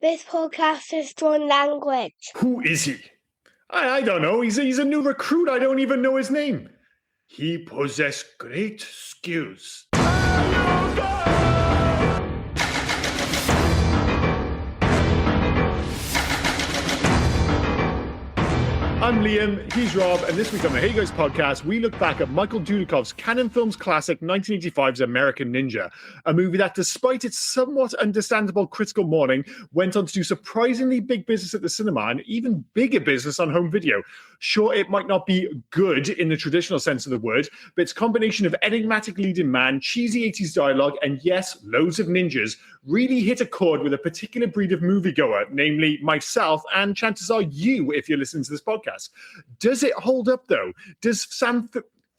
This podcast is foreign language. Who is he? I don't know. He's a new recruit. I don't even know his name. He possesses great skills. I'm Liam, he's Rob, and this week on the Hey Guys podcast, we look back at Michael Dudikoff's Canon Films classic 1985's American Ninja, a movie that, despite its somewhat understandable critical mourning, went on to do surprisingly big business at the cinema and even bigger business on home video. Sure, it might not be good in the traditional sense of the word, but its combination of enigmatic leading man, cheesy 80s dialogue, and yes, loads of ninjas, really hit a chord with a particular breed of moviegoer, namely myself, and chances are you, if you're listening to this podcast. Does it hold up, though? Does Sam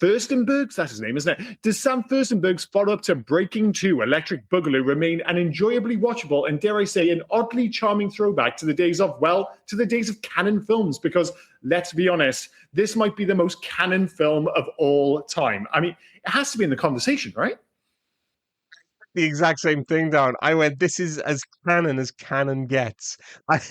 Furstenberg's, that's his name, isn't it? Does Sam Furstenberg's follow-up to Breaking 2, Electric Boogaloo, remain an enjoyably watchable and, dare I say, an oddly charming throwback to the days of Canon Films? Because, let's be honest, this might be the most Canon film of all time. I mean, it has to be in the conversation, right? The exact same thing, Darren. I went, this is as canon gets. Right,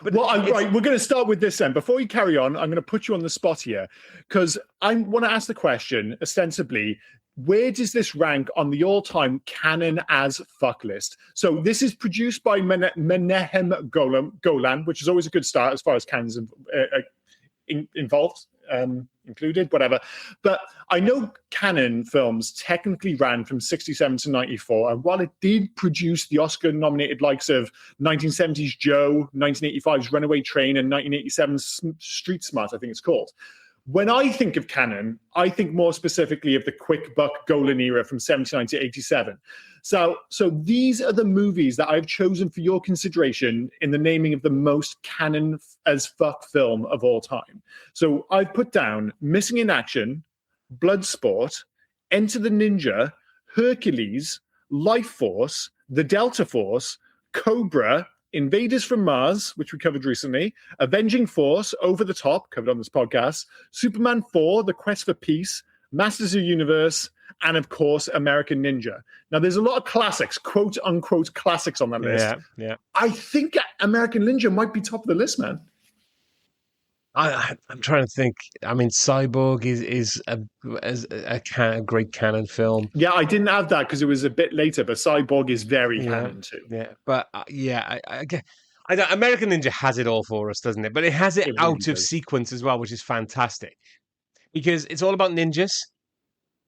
we're going to start with this then. Before you carry on, I'm going to put you on the spot here because I want to ask the question, ostensibly, where does this rank on the all-time Canon as fuck list? So this is produced by Menahem Golan, which is always a good start as far as Canon's involved. Included, whatever. But I know Canon Films technically ran from 67 to 94, and while it did produce the Oscar-nominated likes of 1970's Joe, 1985's Runaway Train, and 1987's Street Smart, I think it's called. When I think of Canon, I think more specifically of the quick buck Golan era from 79 to 87. So these are the movies that I've chosen for your consideration in the naming of the most Canon as fuck film of all time. So I've put down Missing in Action, Bloodsport, Enter the Ninja, Hercules, Life Force, The Delta Force, Cobra, Invaders from Mars, which we covered recently, Avenging Force, Over the Top, covered on this podcast, Superman 4, The Quest for Peace, Masters of the Universe, and of course, American Ninja. Now, there's a lot of classics, quote unquote classics on that list. Yeah. I think American Ninja might be top of the list, man. I'm trying to think. I mean, Cyborg is a great Canon film. Yeah, I didn't have that because it was a bit later, but Cyborg is very Canon too. Yeah, but I don't, American Ninja has it all for us, doesn't it? But it has it really out of sequence as well, which is fantastic because it's all about ninjas,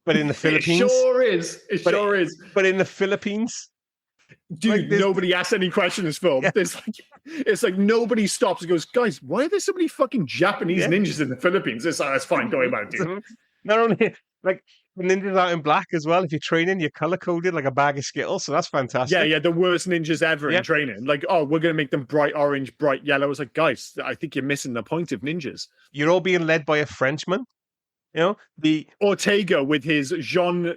but in the Philippines, it sure is. But in the Philippines. Dude, nobody asks any questions in this film. Yeah. It's like nobody stops and goes, guys, why are there so many fucking Japanese ninjas in the Philippines? It's fine, don't worry about it, dude. Not only, like, the ninjas out in black as well. If you're training, you're color-coded like a bag of Skittles, so that's fantastic. Yeah, the worst ninjas ever in training. Like, oh, we're going to make them bright orange, bright yellow. It's like, guys, I think you're missing the point of ninjas. You're all being led by a Frenchman. You know, the Ortega with his Jean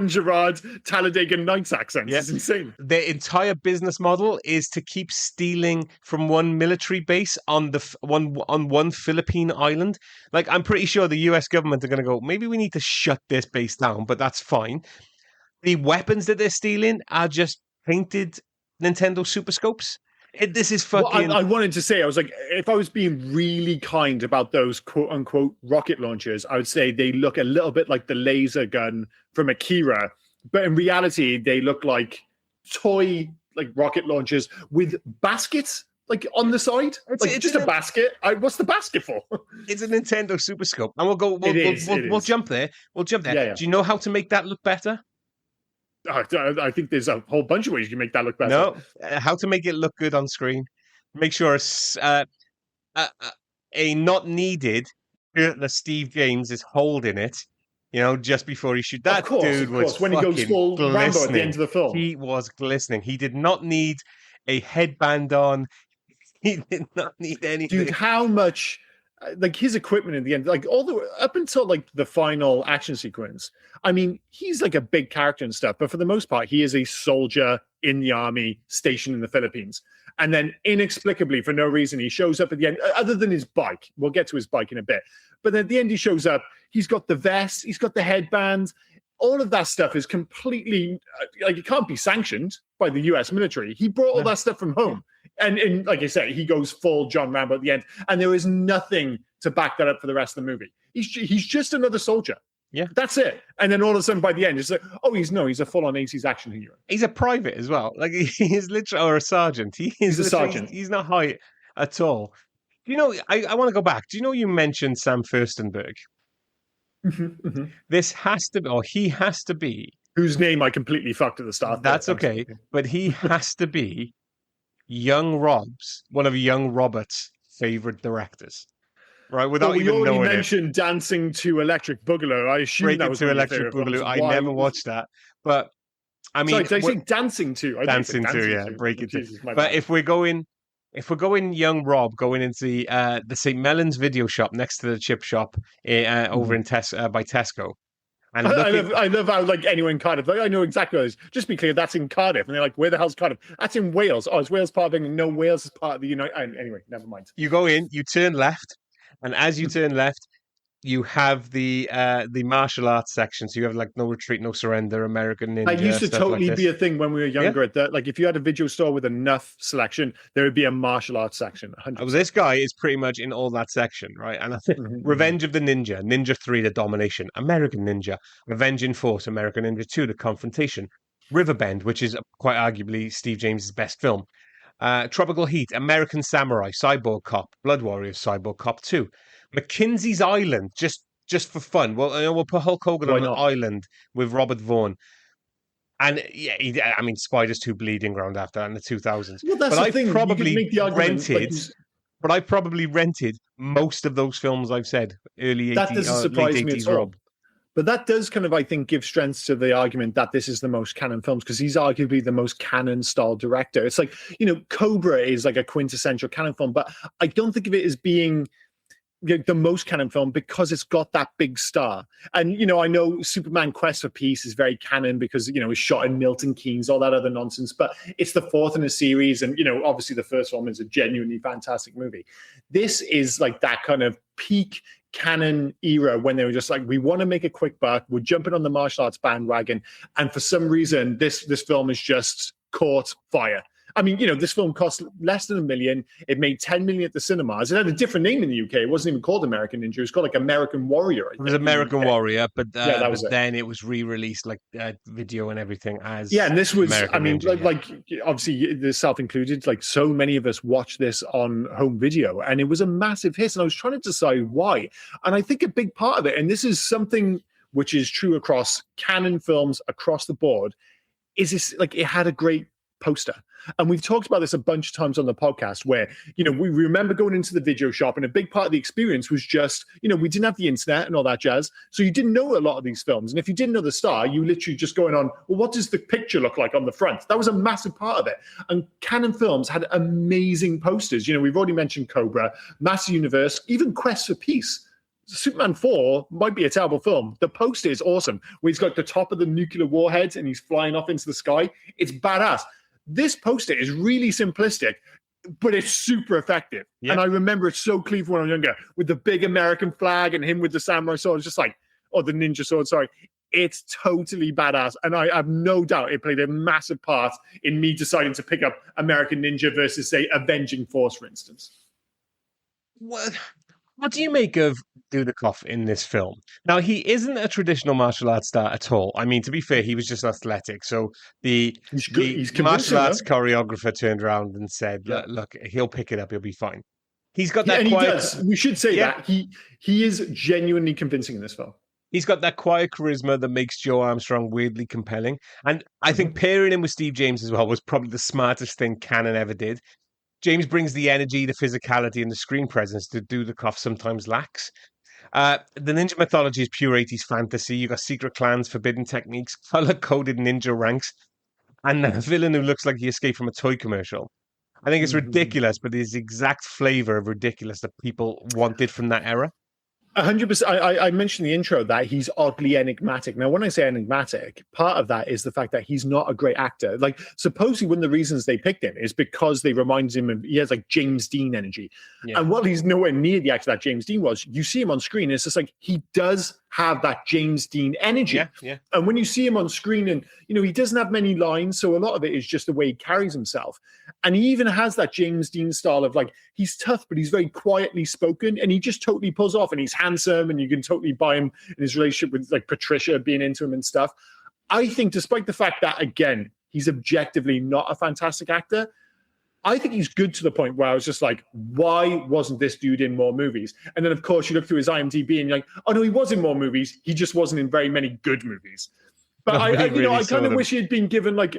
Gerard Talladega Nights accent is insane. Their entire business model is to keep stealing from one military base on one Philippine island. Like, I'm pretty sure the US government are going to go, maybe we need to shut this base down, but that's fine. The weapons that they're stealing are just painted Nintendo Super Scopes. This is fucking... Well, I wanted to say, I was like, if I was being really kind about those quote-unquote rocket launchers, I would say they look a little bit like the laser gun from Akira, but in reality, they look like toy rocket launchers with baskets on the side. It's just a basket. What's the basket for? It's a Nintendo Super Scope, and we'll jump there. We'll jump there. Yeah. Do you know how to make that look better? I think there's a whole bunch of ways you can make that look better. No, how to make it look good on screen. Make sure a not needed the Steve James is holding it, just before he shoots. That dude was when he goes full Rambo at the end of the film. He was glistening. He did not need a headband on. He did not need anything. Dude, how much... his equipment in the end, up until the final action sequence, I mean, he's a big character and stuff, but for the most part, he is a soldier in the army stationed in the Philippines. And then inexplicably, for no reason, he shows up at the end, other than his bike. We'll get to his bike in a bit. But at the end, he shows up. He's got the vest. He's got the headband. all of that stuff is completely like it can't be sanctioned by the US military. He brought all that stuff from home. And like I said, he goes full John Rambo at the end, and there is nothing to back that up for the rest of the movie. He's just another soldier. Yeah, that's it. And then all of a sudden, by the end, it's like, oh, he's a full-on 80s action hero. He's a private as well. Like he's literally, or a sergeant. He's a sergeant. He's not high at all. You know, I want to go back. Do you know you mentioned Sam Furstenberg? This has to be, or he has to be, whose name I completely fucked at the start. That's okay, but he has to be one of young Robert's favorite directors, right? Without even knowing it. We already mentioned Dancing to Electric Boogaloo. I assume that was to Electric Boogaloo. I never watched that, but I mean, sorry, did I say Dancing to? Dancing to, yeah, Break It. But if we're going young Rob, going into the St. Mellon's video shop next to the chip shop over in by Tesco. And I love how like anyone in Cardiff, like, I know exactly what it is. Just be clear, that's in Cardiff, and they're like, "Where the hell's Cardiff?" That's in Wales. Oh, is Wales part of England? No, Wales is part of the United. Anyway, never mind. You go in, you turn left, and as you turn left, you have the martial arts section. So you have like No Retreat, No Surrender, American Ninja. That used to totally be a thing when we were younger. Yeah. That like if you had a video store with enough selection, there would be a martial arts section. 100%. Oh, this guy is pretty much in all that section, right? And I think Revenge of the Ninja, Ninja 3, The Domination, American Ninja, Avenging Force, American Ninja 2, The Confrontation, Riverbend, which is quite arguably Steve James's best film, Tropical Heat, American Samurai, Cyborg Cop, Blood Warriors, Cyborg Cop 2. Mackenzie's Island, just for fun. Well, we'll put Hulk Hogan on an island with Robert Vaughn. And yeah, I mean, Spider's 2 Bleeding Ground after that in the 2000s. Well, that's the thing. But I probably rented most of those films I've said, early 80s. That doesn't surprise me at all. But that does kind of, I think, give strength to the argument that this is the most Canon films, because he's arguably the most Canon-style director. It's like, Cobra is like a quintessential Canon film, but I don't think of it as being the most Canon film because it's got that big star. And I know Superman Quest for Peace is very Canon because it's shot in Milton Keynes, all that other nonsense, but it's the fourth in a series, and obviously the first one is a genuinely fantastic movie. This is like that kind of peak Canon era when they were just like, we want to make a quick buck, we're jumping on the martial arts bandwagon, and for some reason this film is just caught fire. I mean, this film cost less than $1 million. It made $10 million at the cinemas. It had a different name in the UK. It wasn't even called American Ninja. It was called like American Warrior. It was American Warrior, but then it was re-released like video and everything as and this was American Ninja, like obviously the self-included. Like so many of us watched this on home video, and it was a massive hit. And I was trying to decide why. And I think a big part of it, and this is something which is true across Canon films across the board, is this like it had a great poster. And we've talked about this a bunch of times on the podcast where, we remember going into the video shop, and a big part of the experience was just, we didn't have the internet and all that jazz. So you didn't know a lot of these films. And if you didn't know the star, you literally just going on, well, what does the picture look like on the front? That was a massive part of it. And Canon Films had amazing posters. We've already mentioned Cobra, Master Universe, even Quest for Peace. Superman 4 might be a terrible film. The poster is awesome, where he's got the top of the nuclear warhead and he's flying off into the sky. It's badass. This poster is really simplistic, but it's super effective. Yep. And I remember it so clearly when I was younger, with the big American flag and him with the samurai sword. It's just like, the ninja sword, sorry. It's totally badass. And I have no doubt it played a massive part in me deciding to pick up American Ninja versus, say, Avenging Force, for instance. What do you make of Dudikoff in this film? Now, he isn't a traditional martial arts star at all. I mean, to be fair, he was just athletic. So the martial arts choreographer turned around and said, look, he'll pick it up. He'll be fine. He's got that quiet... he does. We should say that. He is genuinely convincing in this film. He's got that quiet charisma that makes Joe Armstrong weirdly compelling. And I think pairing him with Steve James as well was probably the smartest thing Canon ever did. James brings the energy, the physicality, and the screen presence that Dudikoff sometimes lacks. The ninja mythology is pure 80s fantasy. You got secret clans, forbidden techniques, color-coded ninja ranks, and a villain who looks like he escaped from a toy commercial. I think it's ridiculous, but it's the exact flavor of ridiculous that people wanted from that era. 100%. I mentioned in the intro that he's oddly enigmatic. Now, when I say enigmatic, part of that is the fact that he's not a great actor. Like, supposedly one of the reasons they picked him is because they remind him of, he has like James Dean energy. Yeah. And while he's nowhere near the actor that James Dean was, you see him on screen, and it's just like, he does have that James Dean energy. Yeah, yeah. And when you see him on screen, and he doesn't have many lines, so a lot of it is just the way he carries himself. And he even has that James Dean style of like, he's tough, but he's very quietly spoken, and he just totally pulls off. And he's handsome, and you can totally buy him in his relationship with like Patricia being into him and stuff. I think, despite the fact that, again, he's objectively not a fantastic actor, I think he's good to the point where I was just like, why wasn't this dude in more movies? And then, of course, you look through his IMDb and you're like, oh, no, he was in more movies. He just wasn't in very many good movies. But I kind of wish he had been given like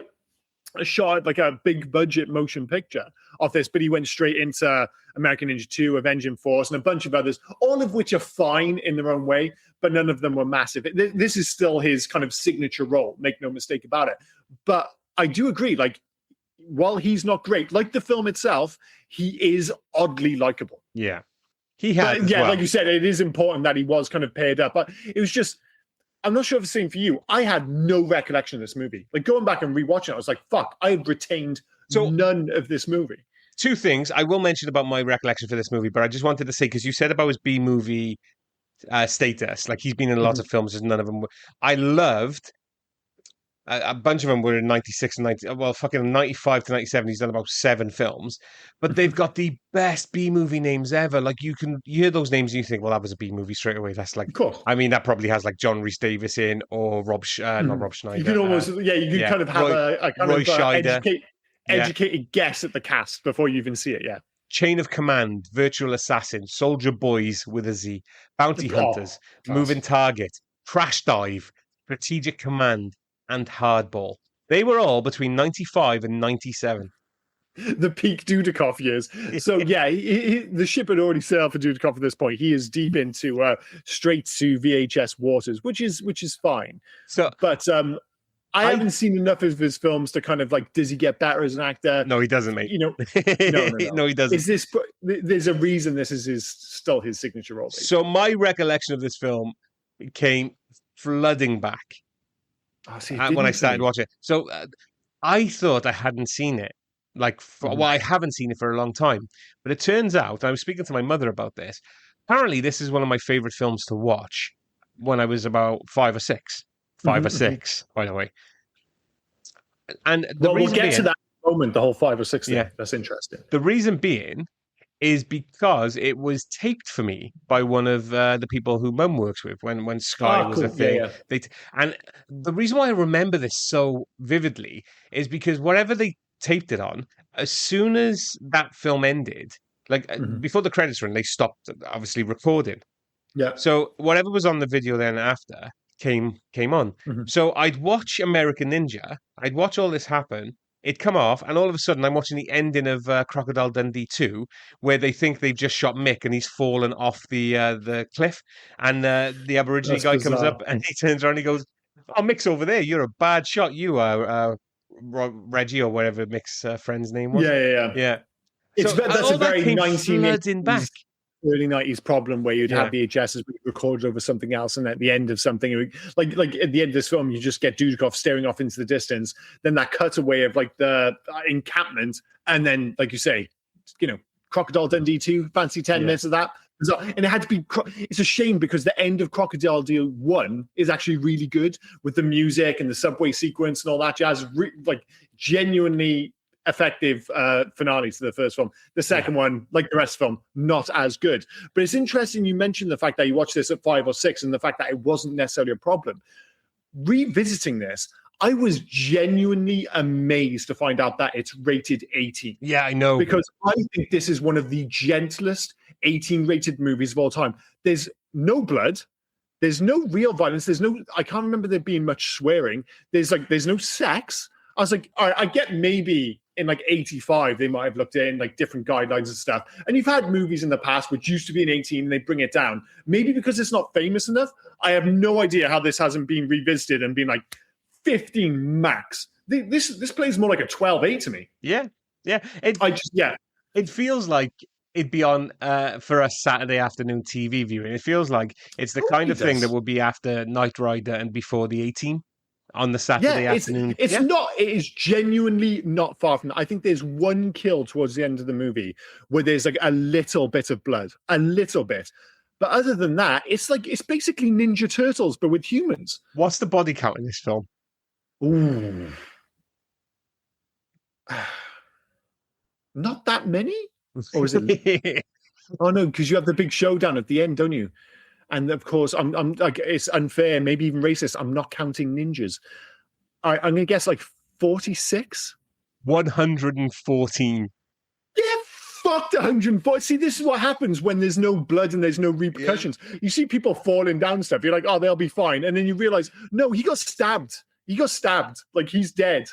a shot, like a big budget motion picture of this, but he went straight into American Ninja 2, Avenging Force, and a bunch of others, all of which are fine in their own way, but none of them were massive. This is still his kind of signature role, make no mistake about it. But I do agree, like, while he's not great, like the film itself, he is oddly likable. Yeah. He had. Yeah, well, like you said, it is important that he was kind of paired up. But it was just, I'm not sure if it's the same for you. I had no recollection of this movie. Like going back and rewatching it, I was like, fuck, I had retained none of this movie. Two things I will mention about my recollection for this movie, but I just wanted to say, because you said about his B-movie status, like he's been in lots of films, and none of them were. I loved a bunch of them were in 96 and 90, well, fucking 95 to 97. He's done about 7 films, but they've got the best B-movie names ever. Like you hear those names and you think, well, that was a B-movie straight away. That's like, of course. I mean, that probably has like John Rhys Davis in, or not Rob Schneider. You can almost, you can kind of have a kind Roy of Scheider. Educated guess at the cast before you even see it. Yeah. Chain of Command, Virtual Assassin, Soldier Boys with a Z, Bounty Hunters, Moving Target, Crash Dive, Strategic Command, and Hardball. They were all between 95 and 97. The peak Dudikoff years. So yeah, the ship had already sailed for Dudikoff at this point. He is deep into straight to VHS waters, which is fine. So, but I haven't seen enough of his films to kind of like, does he get better as an actor? No, he doesn't, mate. No, he doesn't. There's a reason this is still his signature role. Basically. So my recollection of this film came flooding back when I started watching it. So I thought I hadn't seen it. I haven't seen it for a long time. But it turns out, I was speaking to my mother about this, apparently this is one of my favorite films to watch when I was about 5 or 6. 5 or 6, by the way. And we'll get to that moment, the whole 5 or 6 thing. Yeah. That's interesting. The reason being is because it was taped for me by one of the people who Mum works with when Sky was a thing. Yeah. And the reason why I remember this so vividly is because whatever they taped it on, as soon as that film ended, before the credits run, they stopped obviously recording. Yeah. So whatever was on the video then after came on. So I'd watch American Ninja, I'd watch all this happen, it'd come off, and all of a sudden I'm watching the ending of Crocodile Dundee 2, where they think they've just shot Mick and he's fallen off the cliff, and the Aborigine guy comes up and he turns around and he goes, "Oh, Mick's over there, you're a bad shot, you are Reggie," or whatever Mick's friend's name was. Yeah. That's a very 1980s, early 90s problem where you'd have VHSs recorded over something else, and at the end of something, like at the end of this film, you just get Dudikoff staring off into the distance, then that cutaway of like the encampment, and then, like you say, Crocodile Dundee 2, fancy 10 minutes of that. And it had to be, it's a shame because the end of Crocodile Dundee 1 is actually really good with the music and the subway sequence and all that jazz, genuinely effective finale to the first film. The second one, like the rest of the film, not as good. But it's interesting you mentioned the fact that you watched this at 5 or 6 and the fact that it wasn't necessarily a problem. Revisiting this, I was genuinely amazed to find out that it's rated 18. Yeah, I know. Because I think this is one of the gentlest 18 rated movies of all time. There's no blood. There's no real violence. I can't remember there being much swearing. There's no sex. I was like, all right, I get maybe in like 85, they might have looked in like different guidelines and stuff. And you've had movies in the past which used to be an 18 and they bring it down. Maybe because it's not famous enough. I have no idea how this hasn't been revisited and been like 15 max. This plays more like a 12-8 to me. Yeah. It feels like it'd be on for a Saturday afternoon TV viewing. It feels like it's the kind of thing that would be after Knight Rider and before the 18. On the Saturday afternoon. It is genuinely not far from that. I think there's one kill towards the end of the movie where there's like a little bit of blood, a little bit. But other than that, it's basically Ninja Turtles, but with humans. What's the body count in this film? Ooh. Not that many? Or is it? Oh no, because you have the big showdown at the end, don't you? And of course, I'm like, it's unfair, maybe even racist. I'm not counting ninjas. I'm going to guess like 46? 114. Yeah, fucked 140. See, this is what happens when there's no blood and there's no repercussions. Yeah. You see people falling down stuff. You're like, oh, they'll be fine. And then you realize, no, he got stabbed. He got stabbed. Like, he's dead.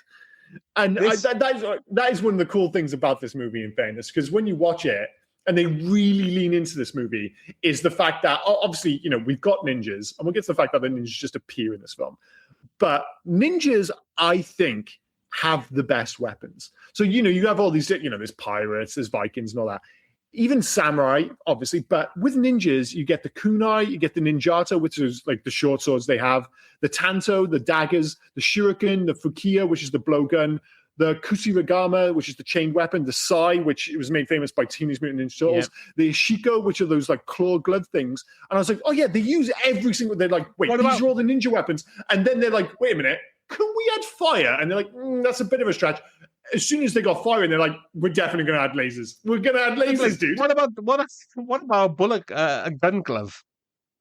And that is one of the cool things about this movie, in fairness, because when you watch it, and they really lean into this movie, is the fact that, obviously, you know, we've got ninjas, and we'll get to the fact that the ninjas just appear in this film. But ninjas, I think, have the best weapons. So, you know, you have all these, you know, there's pirates, there's Vikings and all that. Even samurai, obviously. But with ninjas, you get the kunai, you get the ninjato, which is like the short swords they have, the tanto, the daggers, the shuriken, the fukiya, which is the blowgun, the kusarigama, which is the chained weapon, the sai, which was made famous by Teenage Mutant Ninja Turtles, the ishiko, which are those like claw glove things. And I was like, oh yeah, they use every single, they're like, wait, these are all the ninja weapons. And then they're like, wait a minute, can we add fire? And they're like, that's a bit of a stretch. As soon as they got fire, and they're like, we're definitely going to add lasers. We're going to add lasers, dude. What about a gun glove?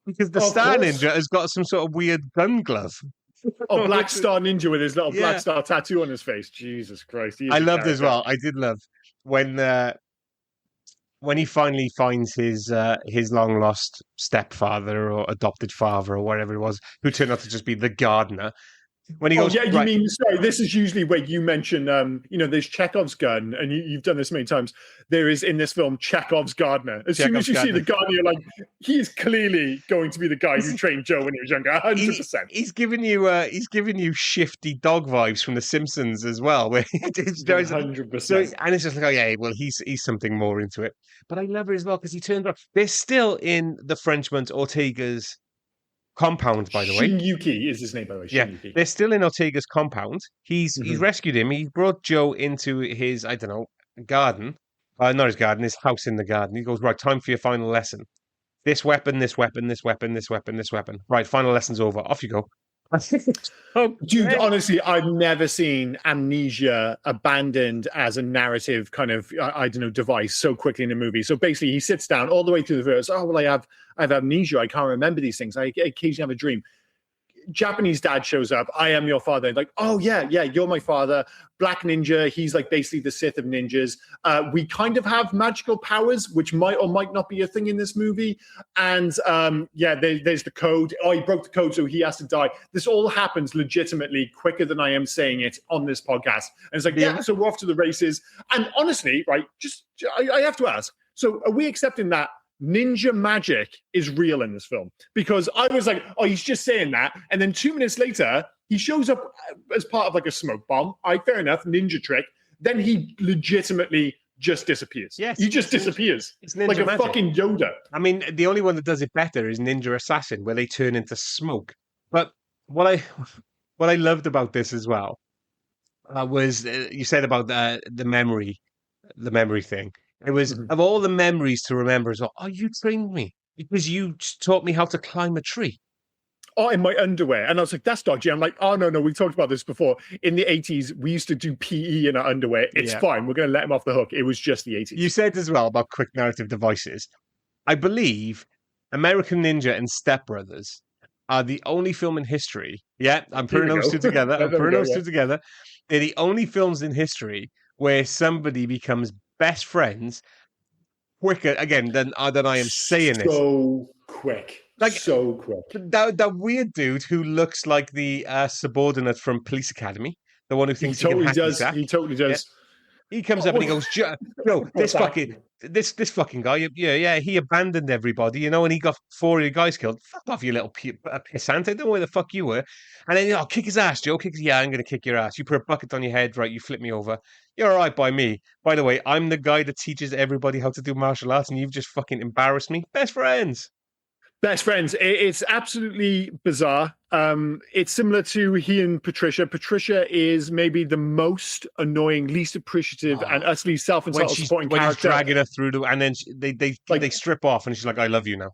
Because the Star Ninja has got some sort of weird gun glove. Oh, Black Star Ninja with his little Black Star tattoo on his face. Jesus Christ. I loved as well. I did love when he finally finds his long lost stepfather or adopted father or whatever it was, who turned out to just be the gardener. When he goes, you mean, sorry, this is usually where you mention, you know, there's Chekhov's gun, and you've done this many times. There is, in this film, Chekhov's gardener. As soon as you see the gardener, you're like, he is clearly going to be the guy who trained Joe when he was younger, 100%. He's giving you shifty dog vibes from The Simpsons as well. Where 100%. So, and it's just like, oh yeah, well, he's something more into it. But I love it as well because he turns around. They're still in the Frenchman Ortega's compound, by the way. Shin-Yuki is his name, by the way. Shin-Yuki. They're still in Ortega's compound. He's rescued him. He brought Joe into his, I don't know, garden. Not his garden, his house in the garden. He goes, right, time for your final lesson. This weapon, this weapon, this weapon, this weapon, this weapon. Right, final lesson's over. Off you go. Dude, honestly, I've never seen amnesia abandoned as a narrative kind of, I don't know, device so quickly in a movie. So basically, he sits down all the way through the verse. Oh, well, I have amnesia. I can't remember these things. I occasionally have a dream. Japanese dad shows up. I am your father. Like, oh yeah, you're my father. Black ninja. He's like basically the Sith of ninjas. We kind of have magical powers, which might or might not be a thing in this movie. And there's the code. Oh, he broke the code, so he has to die. This all happens legitimately quicker than I am saying it on this podcast. And it's like, so we're off to the races. And honestly, right, I have to ask. So are we accepting that ninja magic is real in this film? Because I was like, oh, he's just saying that. And then 2 minutes later, he shows up as part of like a smoke bomb. Fair enough, ninja trick. Then he legitimately just disappears. Yes, he just disappears. It's ninja like a magic. Fucking Yoda. I mean, the only one that does it better is Ninja Assassin, where they turn into smoke. But what I loved about this as well was you said about the memory thing. It was, of all the memories to remember as well, oh, you trained me because you taught me how to climb a tree. Oh, in my underwear. And I was like, that's dodgy. I'm like, oh, no, we talked about this before. In the 80s, we used to do PE in our underwear. It's fine. We're going to let him off the hook. It was just the 80s. You said as well about quick narrative devices. I believe American Ninja and Step Brothers are the only film in history. Yeah, I'm putting those two together. They're the only films in history where somebody becomes best friends quicker again than I am saying it. So quick. So quick. That weird dude who looks like the subordinate from Police Academy, the one who thinks he totally does. He totally does. He comes up and he goes, "Joe, this fucking guy, he abandoned everybody, you know, and he got 4 of your guys killed. Fuck off, you little pissant! I don't know where the fuck you were." And then, kick his ass, Joe. I'm going to kick your ass. You put a bucket on your head, right? You flip me over. You're all right by me. By the way, I'm the guy that teaches everybody how to do martial arts, and you've just fucking embarrassed me. Best friends. Best friends. It's absolutely bizarre. It's similar to he and Patricia. Patricia is maybe the most annoying, least appreciative, and utterly self-entitled supporting character. When she's dragging her through and then they strip off, and she's like, "I love you now."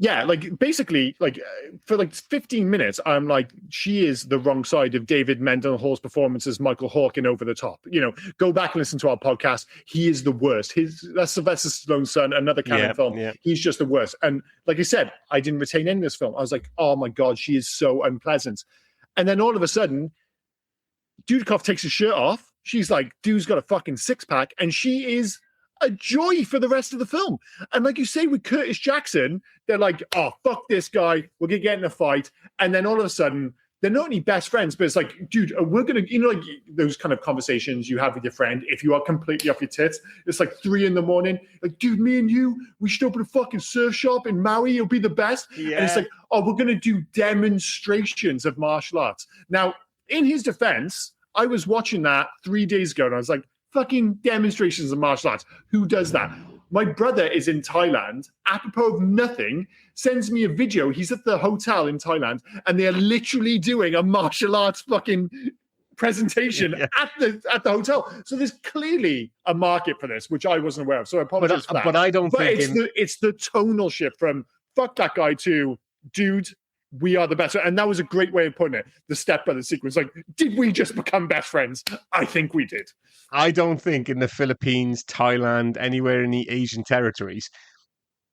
Yeah, like basically, like for like 15 minutes, I'm like, she is the wrong side of David Mendenhall's performance as Michael Hawke in Over the Top. You know, go back and listen to our podcast. He is the worst. That's Sylvester Stallone's son, another Canon film. Yeah. He's just the worst. And like I said, I didn't retain any of this film. I was like, oh my God, she is so unpleasant. And then all of a sudden, Dudikoff takes his shirt off. She's like, dude's got a fucking six-pack, and she is a joy for the rest of the film. And like you say with Curtis Jackson, they're like, oh, fuck this guy, we're gonna get in a fight. And then all of a sudden, they're not only best friends, but it's like, dude, we're gonna, you know, like those kind of conversations you have with your friend if you are completely off your tits. It's like 3 a.m, like, dude, me and you, we should open a fucking surf shop in Maui, it'll be the best. Yeah. And it's like, oh, we're gonna do demonstrations of martial arts. Now, in his defense, I was watching that 3 days ago and I was like, fucking demonstrations of martial arts. Who does that? My brother is in Thailand, apropos of nothing, sends me a video. He's at the hotel in Thailand and they're literally doing a martial arts fucking presentation at the hotel. So there's clearly a market for this, which I wasn't aware of. So I apologize for that. But I don't think it's the tonal shift from fuck that guy to dude, we are the best. And that was a great way of putting it. The stepbrother sequence. Like, did we just become best friends? I think we did. I don't think in the Philippines, Thailand, anywhere in the Asian territories,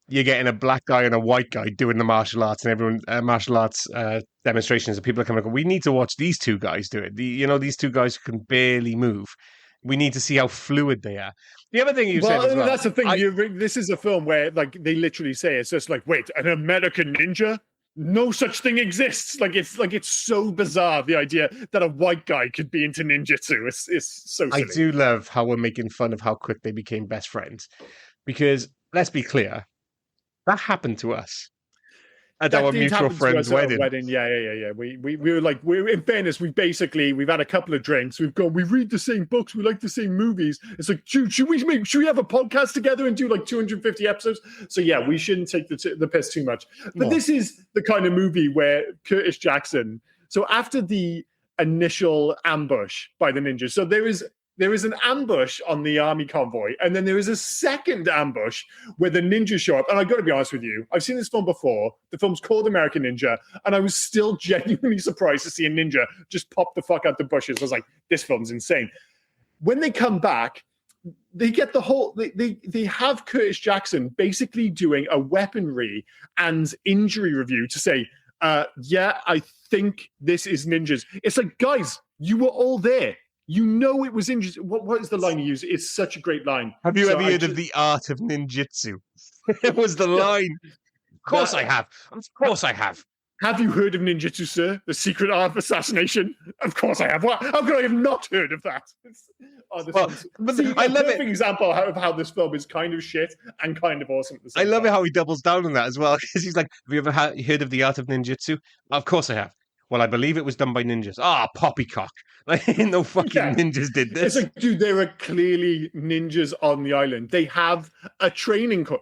you're getting a black guy and a white guy doing the martial arts and everyone martial arts demonstrations. And people are coming like, we need to watch these two guys do it. These two guys who can barely move. We need to see how fluid they are. The other thing you said as well. That's the thing. This is a film where like they literally say it's just like, wait, an American ninja? No such thing exists. It's so bizarre, the idea that a white guy could be into ninjutsu. It's so silly. I do love how we're making fun of how quick they became best friends. Because let's be clear, that happened to us at our mutual friend's wedding. Yeah. We were like, in fairness, we've had a couple of drinks. We read the same books. We like the same movies. It's like, dude, should we have a podcast together and do like 250 episodes? So yeah, we shouldn't take the piss too much. But This is the kind of movie where Curtis Jackson, so after the initial ambush by the ninjas, so there is an ambush on the army convoy, and then there is a second ambush where the ninjas show up. And I've got to be honest with you, I've seen this film before. The film's called American Ninja, and I was still genuinely surprised to see a ninja just pop the fuck out the bushes. I was like, this film's insane. When they come back, they get the whole, they have Curtis Jackson basically doing a weaponry and injury review to say, yeah, I think this is ninjas. It's like, guys, you were all there. You know it was interesting. What is the line you use? It's such a great line. Have you ever heard of the art of ninjutsu? It was the line. Of course I have. Of course I have. Have you heard of ninjutsu, sir? The secret art of assassination? Of course I have. How could I have not heard of that? I love it. Example of how this film is kind of shit and kind of awesome. I love it how he doubles down on that as well. Because he's like, have you ever heard of the art of ninjutsu? Of course I have. Well, I believe it was done by ninjas. Poppycock. Like, no fucking ninjas did this. It's like, dude, there are clearly ninjas on the island. They have a training course.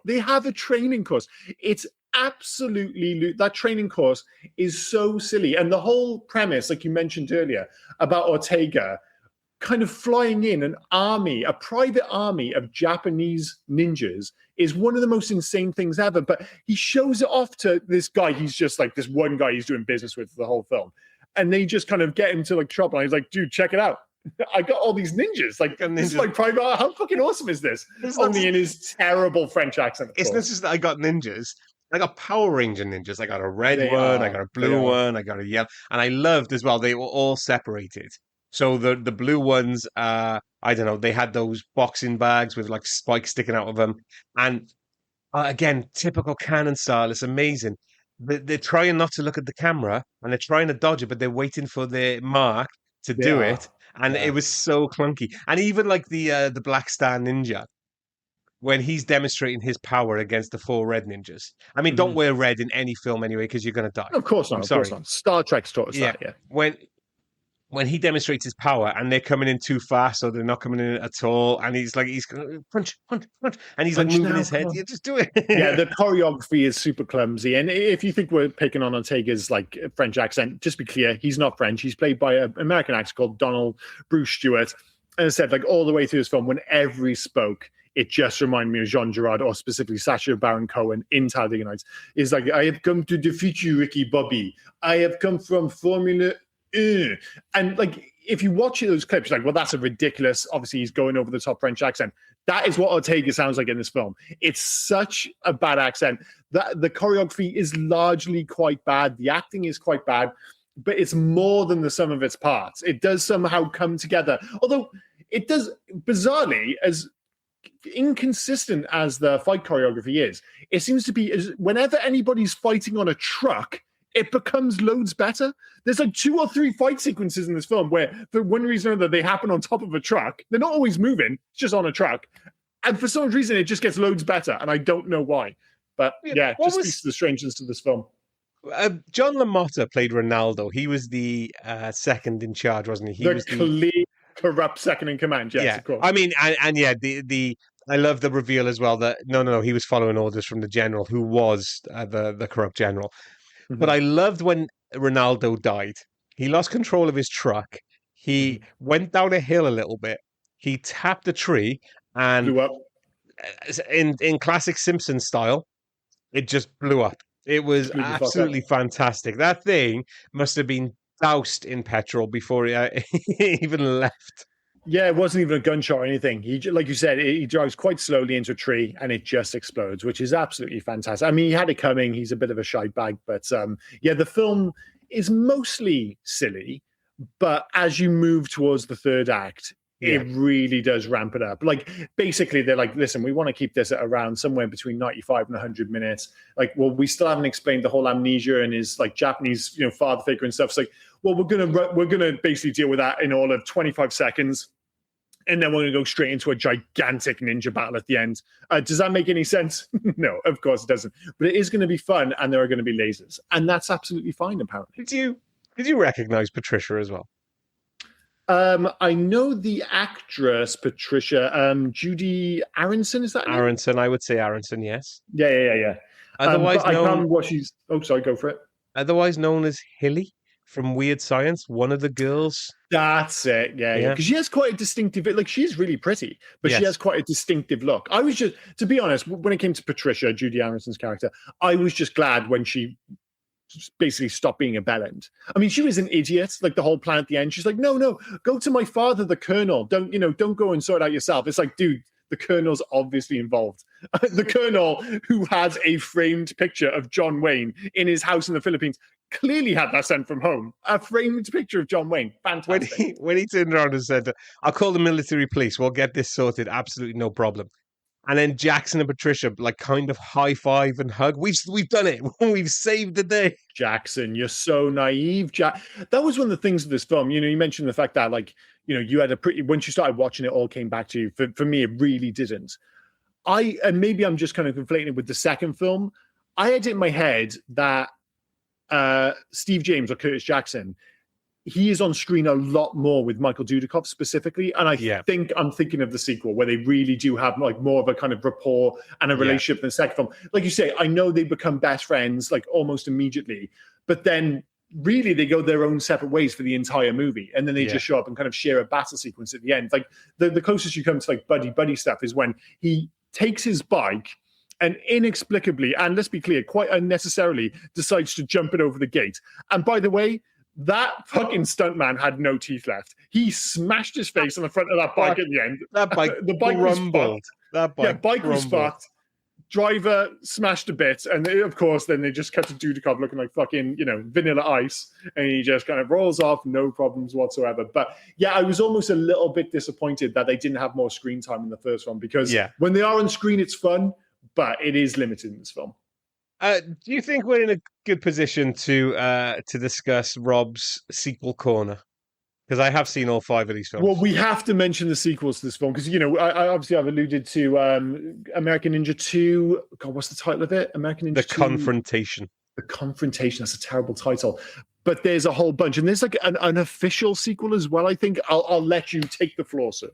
It's absolutely, that training course is so silly. And the whole premise, like you mentioned earlier, about Ortega kind of flying in a private army of Japanese ninjas is one of the most insane things ever. But he shows it off to this guy. He's just like this one guy he's doing business with the whole film. And they just kind of get him to like trouble. And he's like, dude, check it out. I got all these ninjas. Like, this is my private art. How fucking awesome is this? Only in his terrible French accent. It's not just that I got ninjas. I got Power Ranger ninjas. I got a red one. I got a blue one. I got a yellow. And I loved as well, they were all separated. So the blue ones, I don't know, they had those boxing bags with like spikes sticking out of them. And again, typical Canon style. It's amazing. They're trying not to look at the camera and they're trying to dodge it, but they're waiting for their mark to do it. And it was so clunky. And even like the Black Star Ninja, when he's demonstrating his power against the 4 red ninjas. I mean, don't wear red in any film anyway, because you're going to die. Of course not. Of course not. Star Trek's taught us that, yeah. When he demonstrates his power and they're coming in too fast or they're not coming in at all, and he's punch, and he's like moving his head. Yeah, just do it. Yeah, the choreography is super clumsy. And if you think we're picking on Ortega's like French accent, just be clear, he's not French. He's played by an American actor called Donald Bruce Stewart. And as I said, like all the way through this film, whenever he spoke, it just reminded me of Jean Girard, or specifically Sacha Baron Cohen in Talladega Nights. It's like, I have come to defeat you, Ricky Bobby. I have come from Formula 1. And like, if you watch those clips, you're like, well, that's a ridiculous, obviously he's going over the top French accent. That is what Ortega sounds like in this film. It's such a bad accent. The choreography is largely quite bad. The acting is quite bad, but it's more than the sum of its parts. It does somehow come together. Although it does, bizarrely, as inconsistent as the fight choreography is, it seems to be, whenever anybody's fighting on a truck, it becomes loads better. There's like 2 or 3 fight sequences in this film where, for one reason or another, they happen on top of a truck. They're not always moving, it's just on a truck. And for some reason, it just gets loads better, and I don't know why. But yeah, it just speaks to the strangeness of this film. John LaMotta played Ronaldo. He was the second in charge, wasn't he? He was the clear, corrupt second in command. Yes, yeah. Of course. I mean, and yeah, the I love the reveal as well that no, he was following orders from the general, who was the corrupt general. Mm-hmm. But I loved when Ronaldo died. He lost control of his truck. He went down a hill a little bit. He tapped a tree and blew up. In classic Simpsons style, it just blew up. It was absolutely fantastic. That thing must have been doused in petrol before he even left. Yeah, it wasn't even a gunshot or anything. He, like you said, he drives quite slowly into a tree and it just explodes, which is absolutely fantastic. I mean, he had it coming. He's a bit of a shy bag, but yeah, the film is mostly silly, but as you move towards the third act, it really does ramp it up. Like, basically, they're like, listen, we want to keep this at around somewhere between 95 and 100 minutes. Like, well, we still haven't explained the whole amnesia and his like Japanese, father figure and stuff. It's like, well, we're gonna basically deal with that in all of 25 seconds. And then we're going to go straight into a gigantic ninja battle at the end. Does that make any sense? No, of course it doesn't. But it is going to be fun, and there are going to be lasers. And that's absolutely fine, apparently. Did you recognize Patricia as well? I know the actress, Patricia. Judy Aronson, is that Aronson, I would say Aronson, yes. Yeah. Otherwise known... I can't remember what she's... Oh, sorry, go for it. Otherwise known as Hilly from Weird Science, one of the girls. That's it, yeah. Because she has quite a distinctive, like, she's really pretty, but she has quite a distinctive look. I was just, to be honest, when it came to Patricia, Judy Aronson's character, I was just glad when she basically stopped being a bellend. I mean, she was an idiot, like the whole plan at the end. She's like, no, go to my father, the colonel. Don't go and sort it out yourself. It's like, dude, the colonel's obviously involved. The colonel, who has a framed picture of John Wayne in his house in the Philippines, clearly had that sent from home. A framed picture of John Wayne. Fantastic. When he turned around and said, I'll call the military police. We'll get this sorted. Absolutely no problem. And then Jackson and Patricia like kind of high five and hug. We've done it. We've saved the day. Jackson, you're so naive. That was one of the things of this film. You mentioned the fact that you had once you started watching it, all came back to you. For me, it really didn't. And maybe I'm just kind of conflating it with the second film. I had it in my head that Steve James or Curtis Jackson, he is on screen a lot more with Michael Dudikoff specifically, and I think I'm thinking of the sequel where they really do have like more of a kind of rapport and a relationship in the second film. Like you say, I know they become best friends like almost immediately, but then really they go their own separate ways for the entire movie, and then they just show up and kind of share a battle sequence at the end. Like the closest you come to like buddy stuff is when he takes his bike and inexplicably, and let's be clear, quite unnecessarily, decides to jump it over the gate. And by the way, that fucking stuntman had no teeth left. He smashed his face on the front of that bike at the end. That bike, the bike rumbled. was fucked. Bike was fucked. Driver smashed a bit, and of course, then they just cut to Dudikoff looking like fucking, Vanilla Ice, and he just kind of rolls off, no problems whatsoever. But yeah, I was almost a little bit disappointed that they didn't have more screen time in the first one, because when they are on screen, it's fun, but it is limited in this film. Do you think we're in a good position to discuss Rob's sequel corner? Because I have seen all 5 of these films. Well, we have to mention the sequels to this film because, I obviously I've alluded to American Ninja 2. God, what's the title of it? American Ninja 2. The Confrontation. The Confrontation. That's a terrible title. But there's a whole bunch. And there's like an official sequel as well, I think. I'll let you take the floor, sir.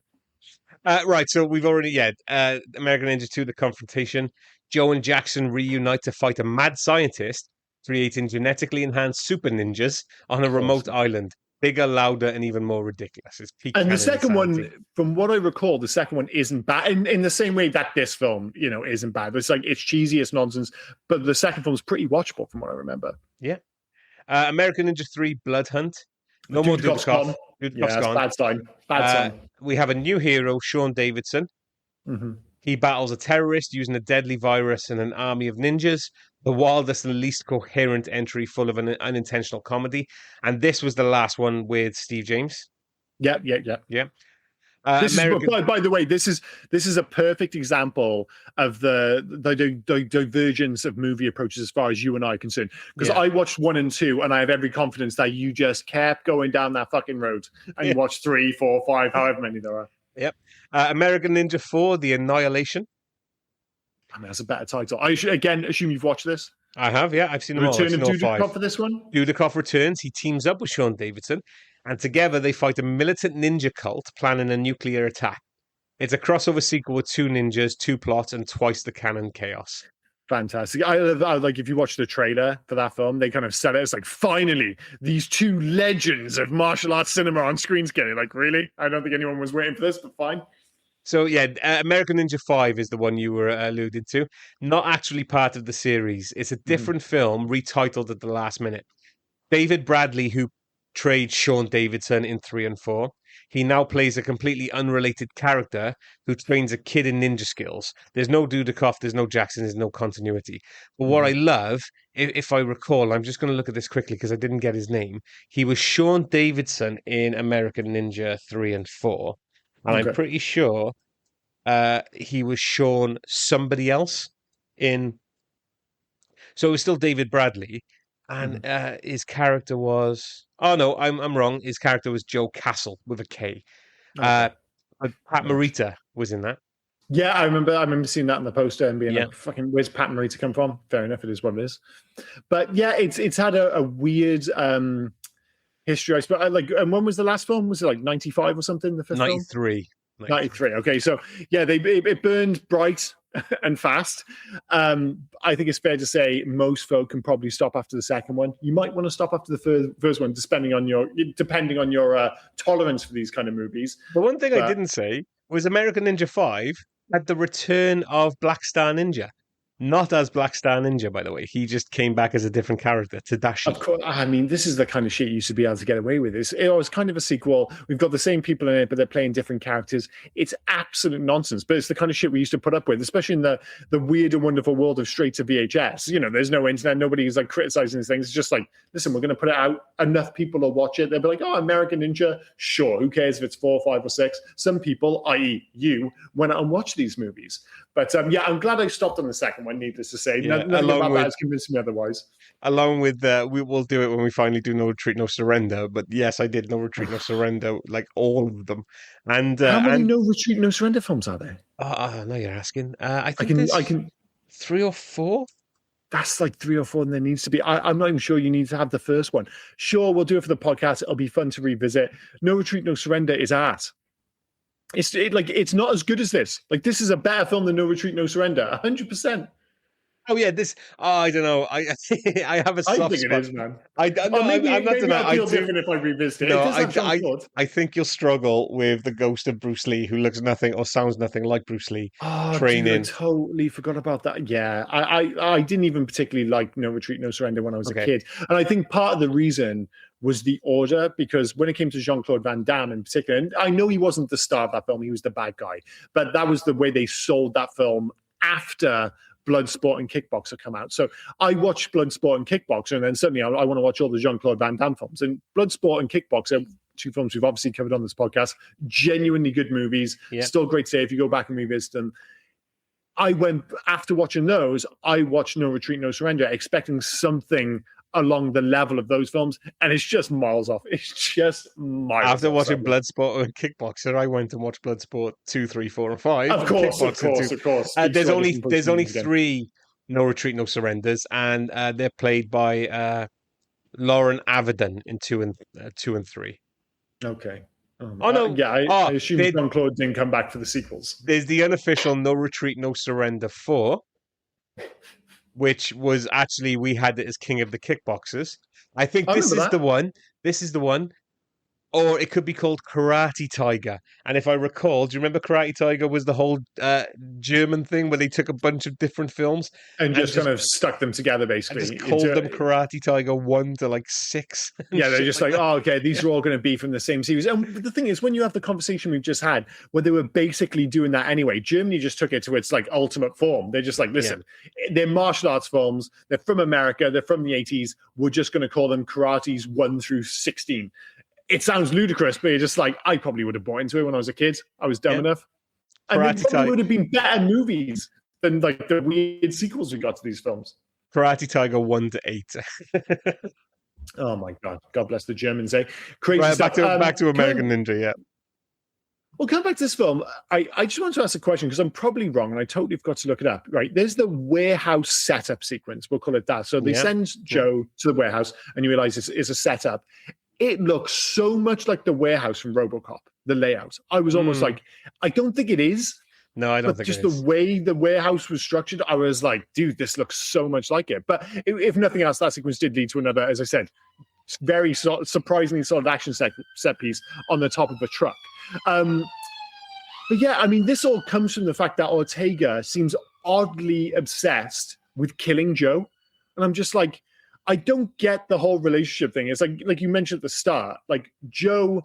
Right, so we've already, American Ninja 2, The Confrontation. Joe and Jackson reunite to fight a mad scientist creating genetically enhanced super ninjas on a remote island. bigger, louder, and even more ridiculous. It's peak And the Canon second insanity. one, from what I recall, the second one isn't bad in the same way that this film, isn't bad. It's like it's cheesy, it's nonsense, but the second film is pretty watchable from what I remember. Yeah. American Ninja 3 Blood Hunt. No more Dudekoff's Dudikoff. gone. Dudekoff's Yeah, gone. bad sign. Bad sign. We have a new hero, Sean Davidson. Mm-hmm. He battles a terrorist using a deadly virus and an army of ninjas. The wildest and least coherent entry, full of an unintentional comedy. And this was the last one with Steve James. Yeah. Yeah. This is, by the way, this is a perfect example of the divergence of movie approaches as far as you and I are concerned. Because I watched 1 and 2, and I have every confidence that you just kept going down that fucking road and you watched 3, 4, 5, however many there are. Yep. American Ninja 4: The Annihilation. I mean, that's a better title. I should again assume you've watched this. I have, yeah. I've seen them all. Return of Dudikoff for this one. Dudikoff returns. He teams up with Sean Davidson, and together they fight a militant ninja cult planning a nuclear attack. It's a crossover sequel with 2 ninjas, 2 plots, and twice the canon chaos. Fantastic. I like if you watch the trailer for that film, they kind of set it as like, finally, these 2 legends of martial arts cinema on screen together. Like, really? I don't think anyone was waiting for this, but fine. So, yeah, American Ninja 5 is the one you were alluding to. Not actually part of the series. It's a different film, retitled at the last minute. David Bradley, who portrayed Sean Davidson in 3 and 4, he now plays a completely unrelated character who trains a kid in ninja skills. There's no Dudikoff, there's no Jackson, there's no continuity. But what I love, if I recall, I'm just going to look at this quickly because I didn't get his name. He was Sean Davidson in American Ninja 3 and 4. And I'm pretty sure he was Sean somebody else in. So it was still David Bradley, and his character was. Oh no, I'm wrong. His character was Joe Castle with a K. But Pat Morita was in that. Yeah, I remember seeing that in the poster and being like, "Fucking, where's Pat Morita come from?" Fair enough, it is what it is. But yeah, it's had a weird history. I suppose. And when was the last film? Was it like 95 or something? The first 93. Film? 93. Okay, so yeah, it burned bright and fast. I think it's fair to say most folk can probably stop after the second one. You might want to stop after the first one, depending on your tolerance for these kind of movies. The one thing I didn't say was American Ninja 5 had the return of Black Star Ninja. Not as Black Star Ninja, by the way. He just came back as a different character, Tadashi. Of course, I mean, this is the kind of shit you used to be able to get away with. It was kind of a sequel. We've got the same people in it, but they're playing different characters. It's absolute nonsense, but it's the kind of shit we used to put up with, especially in the weird and wonderful world of straight to VHS. There's no internet. Nobody's like criticizing these things. It's just like, listen, we're going to put it out. Enough people will watch it. They'll be like, oh, American Ninja. Sure. Who cares if it's 4, 5, or 6? Some people, i.e. you, went out and watched these movies. But yeah, I'm glad I stopped on the second one, needless to say. Nothing about that has convinced me otherwise. Along with, we will do it when we finally do No Retreat, No Surrender. But yes, I did No Retreat, No Surrender, like all of them. And how many No Retreat, No Surrender films are there? No, you're asking. I can 3 or 4. That's like 3 or 4, and there needs to be. I'm not even sure you need to have the first one. Sure, we'll do it for the podcast. It'll be fun to revisit. No Retreat, No Surrender is art. It's not as good as this. Like, this is a better film than No Retreat, No Surrender, 100%. Oh yeah, I don't know. I have a soft I think spot. it is, man. I'm not denying. I feel different if I revisit it. No, I think you'll struggle with the ghost of Bruce Lee, who looks nothing or sounds nothing like Bruce Lee. Training. Dude, I totally forgot about that. Yeah, I didn't even particularly like No Retreat, No Surrender when I was a kid, and I think part of the reason was the order, because when it came to Jean-Claude Van Damme in particular, and I know he wasn't the star of that film, he was the bad guy, but that was the way they sold that film after Bloodsport and Kickboxer come out. So I watched Bloodsport and Kickboxer, and then suddenly I want to watch all the Jean-Claude Van Damme films. And Bloodsport and Kickboxer, 2 films we've obviously covered on this podcast, genuinely good movies, still great to say if you go back and revisit them. After watching those, I watched No Retreat, No Surrender, expecting something along the level of those films, and it's just miles off. It's just miles off. After watching Bloodsport and Kickboxer, I went and watched Bloodsport 2, 3, 4, and 5. Of course. There's only 3 No Retreat, No Surrenders, and they're played by Lauren Avedon in 2 and 3. Okay. I assume Jean-Claude didn't come back for the sequels. There's the unofficial No Retreat, No Surrender 4, which was actually, we had it as King of the Kickboxers. I think this is the one. This is the one. Or it could be called Karate Tiger. And if I recall, do you remember Karate Tiger was the whole German thing where they took a bunch of different films and just kind of stuck them together, and basically. just called them Karate Tiger 1 to like 6? Yeah, they're just like, oh, okay, these are all going to be from the same series. And the thing is, when you have the conversation we've just had, where they were basically doing that anyway, Germany just took it to its like ultimate form. They're just like, listen, they're martial arts films. They're from America. They're from the 80s. We're just going to call them Karates 1 through 16. It sounds ludicrous, but you're just like, I probably would have bought into it when I was a kid. I was dumb enough. And they probably would have been better movies than like the weird sequels we got to these films. Karate Tiger 1 to 8. Oh my God. God bless the Germans, eh? Crazy Right, stuff. back to American Ninja, yeah. Well, coming back to this film, I just want to ask a question because I'm probably wrong and I totally forgot to look it up, right? There's the warehouse setup sequence. We'll call it that. So they send Joe to the warehouse and you realize it's a setup. It looks so much like the warehouse from RoboCop, the layout. I was almost like, I don't think it is. No, I don't think just it is. The way the warehouse was structured, I was like, dude, this looks so much like it. But if nothing else, that sequence did lead to another, as I said, very surprisingly solid action set piece on the top of a truck. But yeah, I mean, this all comes from the fact that Ortega seems oddly obsessed with killing Joe. And I'm just like, I don't get the whole relationship thing. It's like you mentioned at the start, like Joe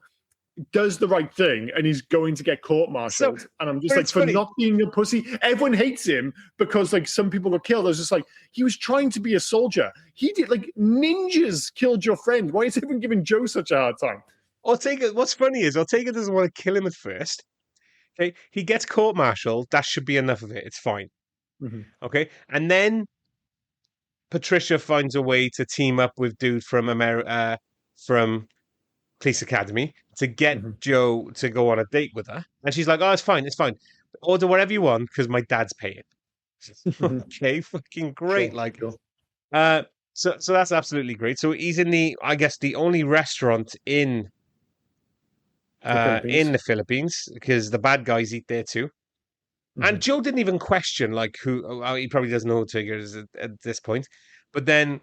does the right thing and he's going to get court-martialed. And I'm just like, for not being a pussy, everyone hates him because like some people got killed. I was just like, he was trying to be a soldier. He did, like, ninjas killed your friend. Why is everyone giving Joe such a hard time? Ortega, what's funny is Ortega doesn't want to kill him at first. Okay, he gets court-martialed. That should be enough of it. It's fine. Mm-hmm. Okay, and then Patricia finds a way to team up with dude from from Police Academy to get Joe to go on a date with her. And she's like, oh, it's fine. Order whatever you want because my dad's paying. Okay, fucking great. So that's absolutely great. So he's in the only restaurant in the Philippines because the bad guys eat there too. And Joe didn't even question like who. He probably doesn't know who Tigger is at this point. But then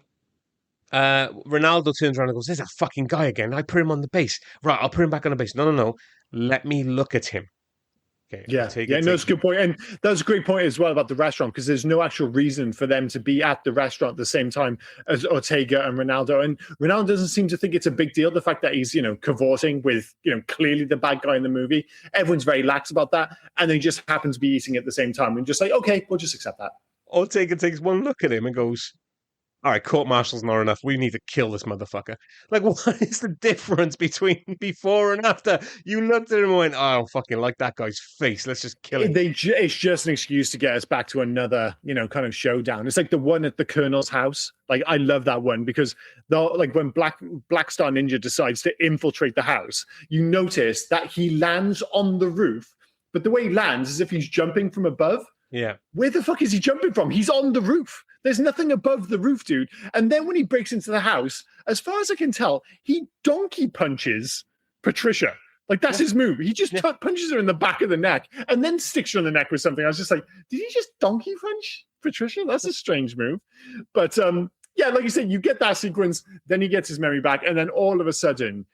Ronaldo turns around and goes, "There's that fucking guy again. I put him on the base. Right, I'll put him back on the base. No. Let me look at him." Okay. Yeah, that's a good point. And that's a great point as well about the restaurant because there's no actual reason for them to be at the restaurant at the same time as Ortega and Ronaldo. And Ronaldo doesn't seem to think it's a big deal, the fact that he's, cavorting with, clearly the bad guy in the movie. Everyone's very lax about that. And they just happen to be eating at the same time and just like, okay, we'll just accept that. Ortega takes one look at him and goes, all right, court-martial's not enough. We need to kill this motherfucker. Like, what is the difference between before and after? You looked at him and went, oh, I don't fucking like that guy's face. Let's just kill him. It's just an excuse to get us back to another, kind of showdown. It's like the one at the Colonel's house. Like, I love that one because when Black Star Ninja decides to infiltrate the house, you notice that he lands on the roof, but the way he lands is if he's jumping from above. Yeah. Where the fuck is he jumping from? He's on the roof. There's nothing above the roof, dude. And then when he breaks into the house, as far as I can tell, he donkey punches Patricia. Like, that's his move. He just punches her in the back of the neck and then sticks her in the neck with something. I was just like, did he just donkey punch Patricia? That's a strange move. But, yeah, like you said, you get that sequence, then he gets his memory back, and then all of a sudden,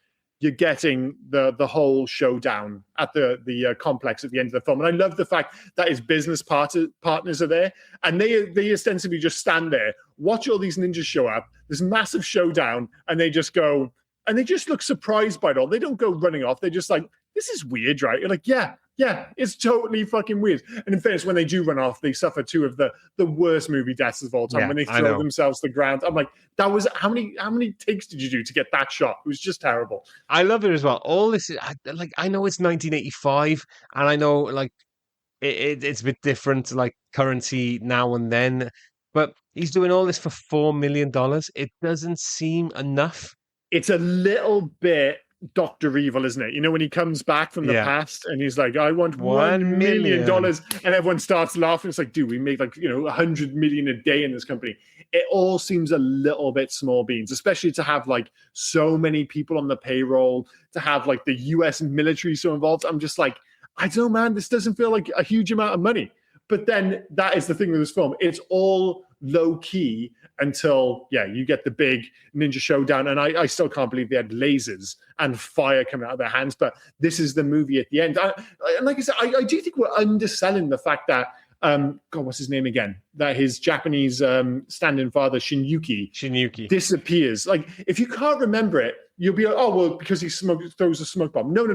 you're getting the whole showdown at the complex at the end of the film. And I love the fact that his business partners are there. And they ostensibly just stand there, watch all these ninjas show up, this massive showdown, and they just go, and they just look surprised by it all. They don't go running off. They're just like, this is weird, right? You're like, yeah, it's totally fucking weird. And in fairness, when they do run off, they suffer two of the worst movie deaths of all time. When they throw themselves to the ground. I'm like, that was how many takes did you do to get that shot? It was just terrible. I love it as well. All this, I know it's 1985, and I know like it's a bit different, like currency now and then, but he's doing all this for $4 million. It doesn't seem enough. It's a little bit Dr. Evil, isn't it? When he comes back from the past and he's like, I want $1 million. And everyone starts laughing. It's like, dude, we make like, 100 million a day in this company. It all seems a little bit small beans, especially to have like so many people on the payroll, to have like the US military so involved. I'm just like, I don't know, man, this doesn't feel like a huge amount of money. But then that is the thing with this film. It's all low key until you get the big ninja showdown. And I still can't believe they had lasers and fire coming out of their hands. But this is the movie at the end. And like I said, I do think we're underselling the fact that God, what's his name again? That his Japanese stand-in father Shinyuki disappears. Like, if you can't remember it, you'll be like, oh well, because he throws a smoke bomb. No.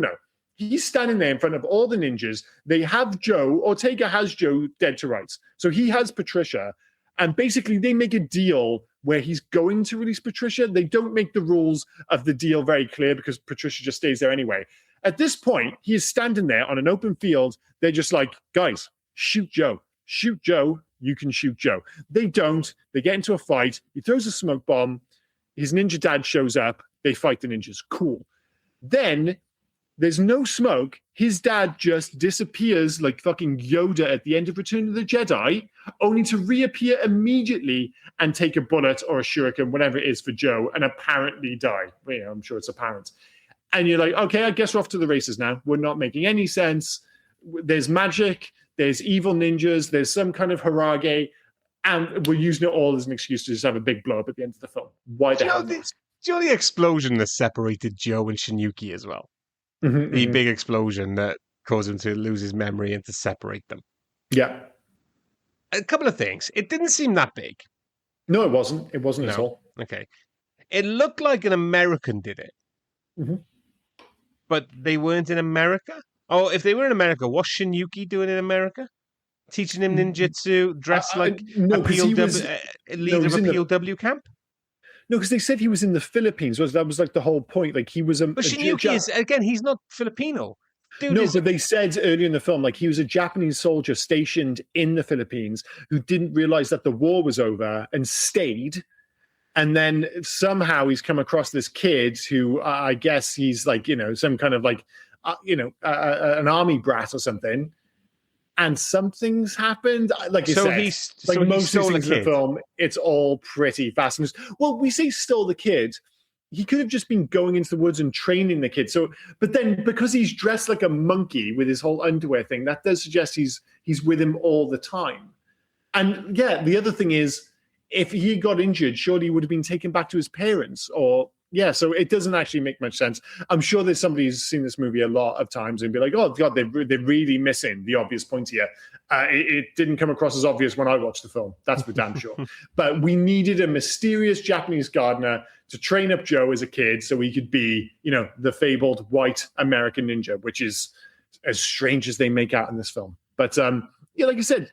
He's standing there in front of all the ninjas. They have Joe. Ortega has Joe dead to rights. So he has Patricia. And basically, they make a deal where he's going to release Patricia. They don't make the rules of the deal very clear because Patricia just stays there anyway. At this point, he is standing there on an open field. They're just like, guys, shoot Joe. Shoot Joe. You can shoot Joe. They don't. They get into a fight. He throws a smoke bomb. His ninja dad shows up. They fight the ninjas. Cool. Then there's no smoke. His dad just disappears like fucking Yoda at the end of Return of the Jedi, only to reappear immediately and take a bullet or a shuriken, whatever it is, for Joe, and apparently die. Well, I'm sure it's apparent. And you're like, okay, I guess we're off to the races now. We're not making any sense. There's magic. There's evil ninjas. There's some kind of Harage. And we're using it all as an excuse to just have a big blow up at the end of the film. Why the hell not? Do you know the explosion that separated Joe and Shinyuki as well? The big explosion that caused him to lose his memory and to separate them. Yeah. A couple of things. It didn't seem that big. No, it wasn't. It wasn't at all. Okay. It looked like an American did it. Mm-hmm. But they weren't in America? Oh, if they were in America, what's Shinyuki doing in America? Teaching him ninjutsu, dressed like no, a leader of a POW camp? No, because they said he was in the Philippines. That was like the whole point. Like he was a. But Shinyuki is, again, he's not Filipino. Dude, but they said earlier in the film, like he was a Japanese soldier stationed in the Philippines who didn't realize that the war was over and stayed. And then somehow he's come across this kid who I guess he's like, some kind of like, an army brat or something. And something's happened. Like you said, most of these things in the film, it's all pretty fast. Well, we say stole the kid. He could have just been going into the woods and training the kid. So, but then because he's dressed like a monkey with his whole underwear thing, that does suggest he's with him all the time. And yeah, the other thing is, if he got injured, surely he would have been taken back to his parents or. Yeah, so it doesn't actually make much sense. I'm sure there's somebody who's seen this movie a lot of times and be like, oh, God, they're really missing the obvious point here. It didn't come across as obvious when I watched the film. That's for damn sure. But we needed a mysterious Japanese gardener to train up Joe as a kid so he could be, the fabled white American ninja, which is as strange as they make out in this film. But like I said,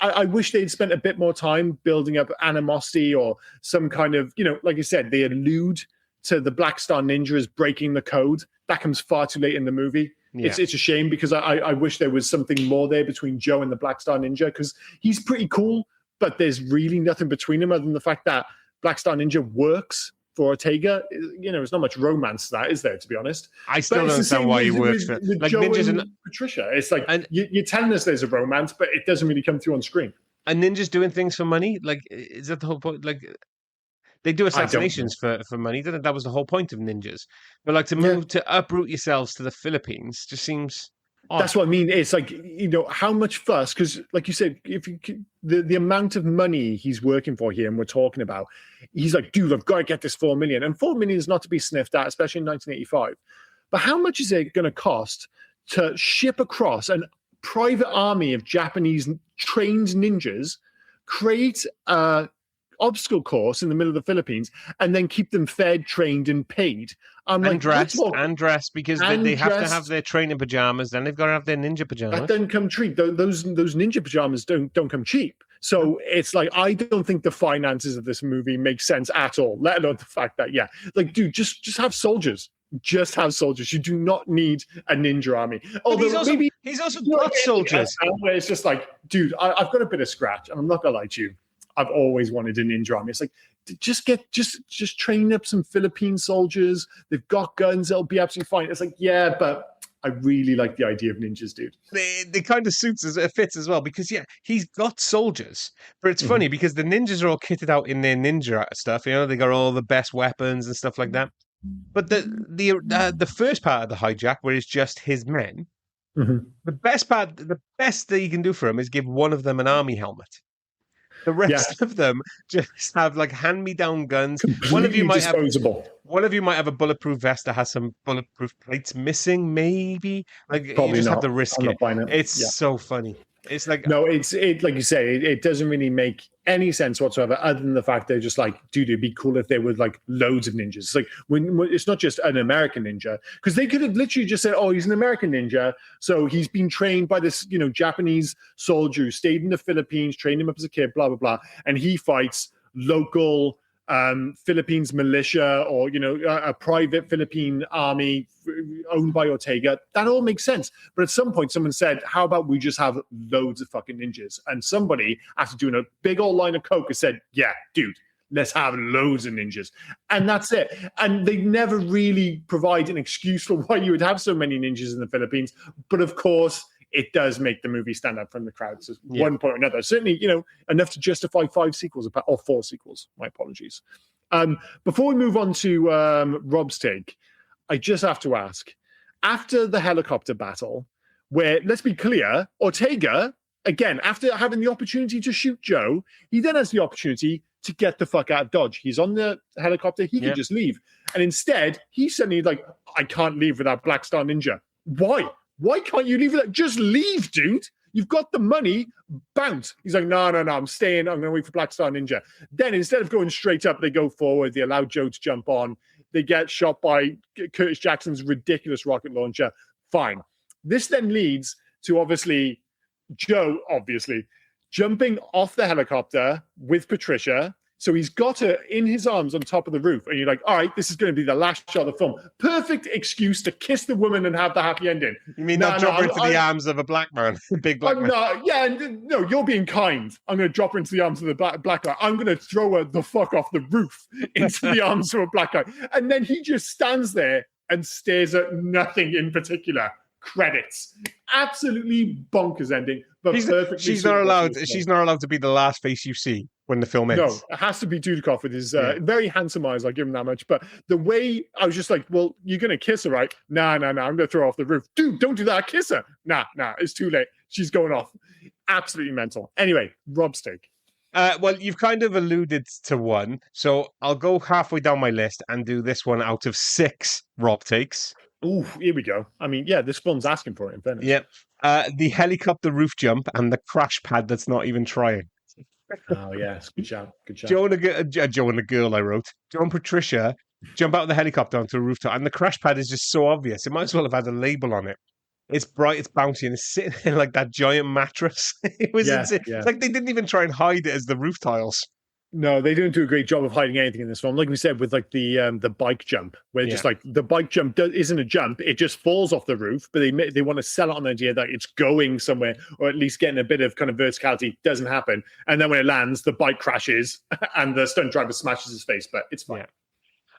I wish they'd spent a bit more time building up animosity or some kind of, like I said, they allude to the Black Star Ninja as breaking the code. That comes far too late in the movie. Yeah. It's a shame because I wish there was something more there between Joe and the Black Star Ninja because he's pretty cool, but there's really nothing between them other than the fact that Black Star Ninja works for Ortega. There's not much romance to that, is there, to be honest? I still don't understand why he works for like Joe and Patricia. It's like you're telling us there's a romance, but it doesn't really come through on screen. And ninjas doing things for money? Like, is that the whole point? Like, they do assassinations for money. That was the whole point of ninjas. But like to uproot yourselves to the Philippines just seems odd. That's what I mean. It's like, how much fuss? Because like you said, the amount of money he's working for here and we're talking about, he's like, dude, I've got to get this 4 million. And 4 million is not to be sniffed at, especially in 1985. But how much is it going to cost to ship across a private army of Japanese trained ninjas, create a obstacle course in the middle of the Philippines, and then keep them fed, trained, and paid? Dressed because they have to have their training pajamas. Then they've got to have their ninja pajamas. That doesn't come cheap. Those ninja pajamas don't come cheap. So it's like, I don't think the finances of this movie make sense at all. Let alone the fact that, dude, just have soldiers. Just have soldiers. You do not need a ninja army. Although he's also got soldiers. Where it's just like, dude, I've got a bit of scratch, and I'm not gonna lie to you. I've always wanted a ninja army. It's like, just train up some Philippine soldiers. They've got guns. They'll be absolutely fine. It's like, yeah, but I really like the idea of ninjas, dude. They kind of fits as well because he's got soldiers. But it's funny because the ninjas are all kitted out in their ninja stuff. They got all the best weapons and stuff like that. But the first part of the hijack, where it's just his men, the best that you can do for him is give one of them an army helmet. The rest of them just have like hand-me-down guns. Completely disposable. One of you might have a bulletproof vest that has some bulletproof plates missing, maybe. Like you Probably just have not. to risk I'm it. not buying it. It's Yeah. so funny. It's like No, it like you say, it doesn't really make any sense whatsoever, other than the fact they're just like, dude, it'd be cool if there were like loads of ninjas. It's like when it's not just an American ninja, because they could have literally just said, oh, he's an American ninja, so he's been trained by this, Japanese soldier who stayed in the Philippines, trained him up as a kid, blah blah blah, and he fights local Philippines militia or a private Philippine army owned by Ortega. That all makes sense. But at some point someone said, how about we just have loads of fucking ninjas? And somebody, after doing a big old line of coke, has said, yeah, dude, let's have loads of ninjas. And that's it. And they never really provide an excuse for why you would have so many ninjas in the Philippines. But of course, it does make the movie stand out from the crowds at one point or another. Certainly, enough to justify 5 sequels or 4 sequels. My apologies. Before we move on to Rob's take, I just have to ask, after the helicopter battle, where, let's be clear, Ortega, again, after having the opportunity to shoot Joe, he then has the opportunity to get the fuck out of Dodge. He's on the helicopter. He can just leave. And instead, he's suddenly like, I can't leave without Black Star Ninja. Why? Why can't you leave it? Just leave, dude. You've got the money. Bounce. He's like, no, I'm staying. I'm going to wait for Black Star Ninja. Then instead of going straight up, they go forward. They allow Joe to jump on. They get shot by Curtis Jackson's ridiculous rocket launcher. Fine. This then leads to Joe, jumping off the helicopter with Patricia. So he's got her in his arms on top of the roof. And you're like, all right, this is going to be the last shot of the film. Perfect excuse to kiss the woman and have the happy ending. You mean not drop her into the arms of a black man? Big black man. No, you're being kind. I'm going to drop her into the arms of the black guy. I'm going to throw her the fuck off the roof into the arms of a black guy. And then he just stands there and stares at nothing in particular. Credits. Absolutely bonkers ending. But perfectly. She's not allowed to be the last face you see when the film ends. No, it has to be Dudikoff with his very handsome eyes. I'll give him that much. But the way I was just like, well, you're going to kiss her, right? Nah. I'm going to throw her off the roof. Dude, don't do that. Kiss her. Nah. It's too late. She's going off. Absolutely mental. Anyway, Rob's take. Well, you've kind of alluded to one. So I'll go halfway down my list and do this one out of 6 Rob takes. Ooh, here we go. I mean, yeah, this film's asking for it, in fairness. Yep. The helicopter roof jump and the crash pad that's not even trying. Oh, yes. Good job. Joe and the girl I wrote. Joe and Patricia jump out of the helicopter onto a rooftop, and the crash pad is just so obvious. It might as well have had a label on it. It's bright, it's bouncy, and it's sitting in like that giant mattress. It was insane. Yeah. It's like they didn't even try and hide it as the roof tiles. No, they don't do a great job of hiding anything in this film. Like we said, with like the bike jump, where just like the bike jump isn't a jump; it just falls off the roof. But they want to sell it on the idea that it's going somewhere, or at least getting a bit of kind of verticality. Doesn't happen, and then when it lands, the bike crashes, and the stunt driver smashes his face. But it's fine.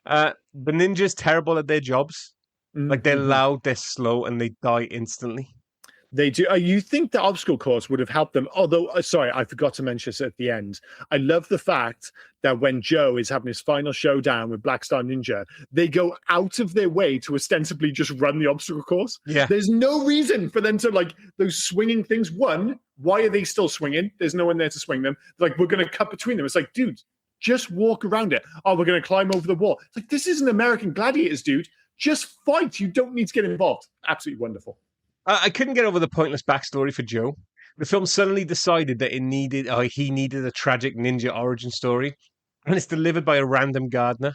The ninjas terrible at their jobs. Like they're loud, they're slow, and they die instantly. They do. You think the obstacle course would have helped them? Although, sorry, I forgot to mention this at the end. I love the fact that when Joe is having his final showdown with Black Star Ninja, they go out of their way to ostensibly just run the obstacle course. Yeah. There's no reason for them to like those swinging things. One, why are they still swinging? There's no one there to swing them. Like, we're going to cut between them. It's like, dude, just walk around it. Oh, we're going to climb over the wall. It's like, this isn't American Gladiators, dude. Just fight. You don't need to get involved. Absolutely wonderful. I couldn't get over the pointless backstory for Joe. The film suddenly decided that he needed a tragic ninja origin story, and it's delivered by a random gardener.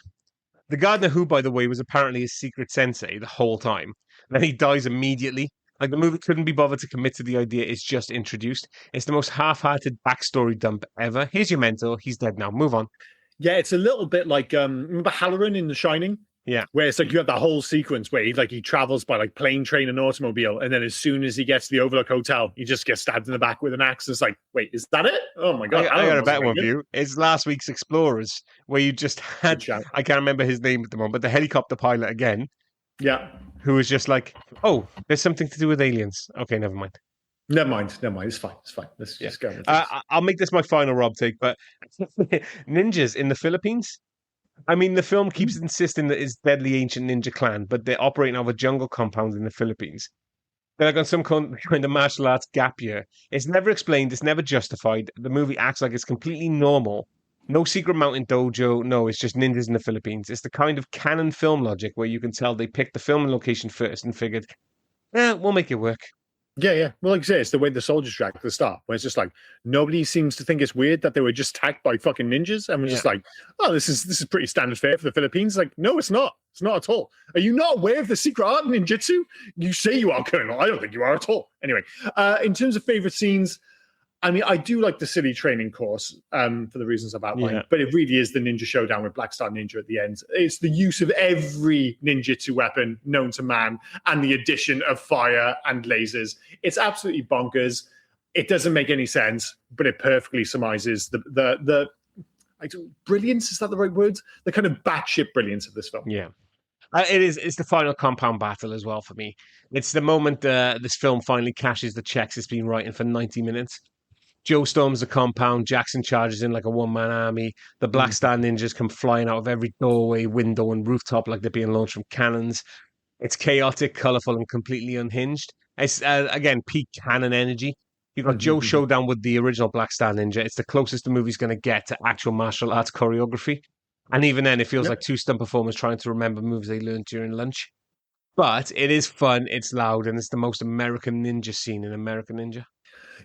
The gardener who, by the way, was apparently his secret sensei the whole time. Then he dies immediately. Like, the movie couldn't be bothered to commit to the idea it's just introduced. It's the most half-hearted backstory dump ever. Here's your mentor. He's dead now. Move on. Yeah, it's a little bit like, remember Halloran in The Shining? Yeah. Where it's like you have that whole sequence where he travels by like plane, train, and automobile. And then as soon as he gets to the Overlook Hotel, he just gets stabbed in the back with an axe. It's like, wait, is that it? Oh my God. I got a better one for you. It's last week's Explorers, where you just had, I can't remember his name at the moment, but the helicopter pilot again. Yeah. Who was just like, oh, there's something to do with aliens. Okay, never mind. Never mind. It's fine. Let's just go. I'll make this my final Rob take, but ninjas in the Philippines? I mean, the film keeps insisting that it's deadly ancient ninja clan, but they're operating out of a jungle compound in the Philippines. They're like on some kind of martial arts gap year. It's never explained. It's never justified. The movie acts like it's completely normal. No secret mountain dojo. No, it's just ninjas in the Philippines. It's the kind of Canon film logic where you can tell they picked the filming location first and figured, we'll make it work. Yeah. Well, like I say, it's the way the soldiers track at the start, where it's just like nobody seems to think it's weird that they were just attacked by fucking ninjas, and we're just like, oh, this is pretty standard fare for the Philippines. Like, no, it's not. It's not at all. Are you not aware of the secret art in ninjutsu? You say you are, Colonel. I don't think you are at all. Anyway, in terms of favorite scenes, I mean, I do like the silly training course for the reasons I've outlined, but it really is the ninja showdown with Black Star Ninja at the end. It's the use of every ninjutsu weapon known to man and the addition of fire and lasers. It's absolutely bonkers. It doesn't make any sense, but it perfectly surmises the brilliance. Is that the right word? The kind of batshit brilliance of this film. Yeah. It's the final compound battle as well for me. It's the moment this film finally cashes the checks it's been writing for 90 minutes. Joe storms the compound. Jackson charges in like a one-man army. The Black Star Ninjas come flying out of every doorway, window, and rooftop like they're being launched from cannons. It's chaotic, colorful, and completely unhinged. It's, again, peak Canon energy. You've got Joe showdown with the original Black Star Ninja. It's the closest the movie's going to get to actual martial arts choreography. And even then, it feels like two stunt performers trying to remember moves they learned during lunch. But it is fun, it's loud, and it's the most American ninja scene in American Ninja.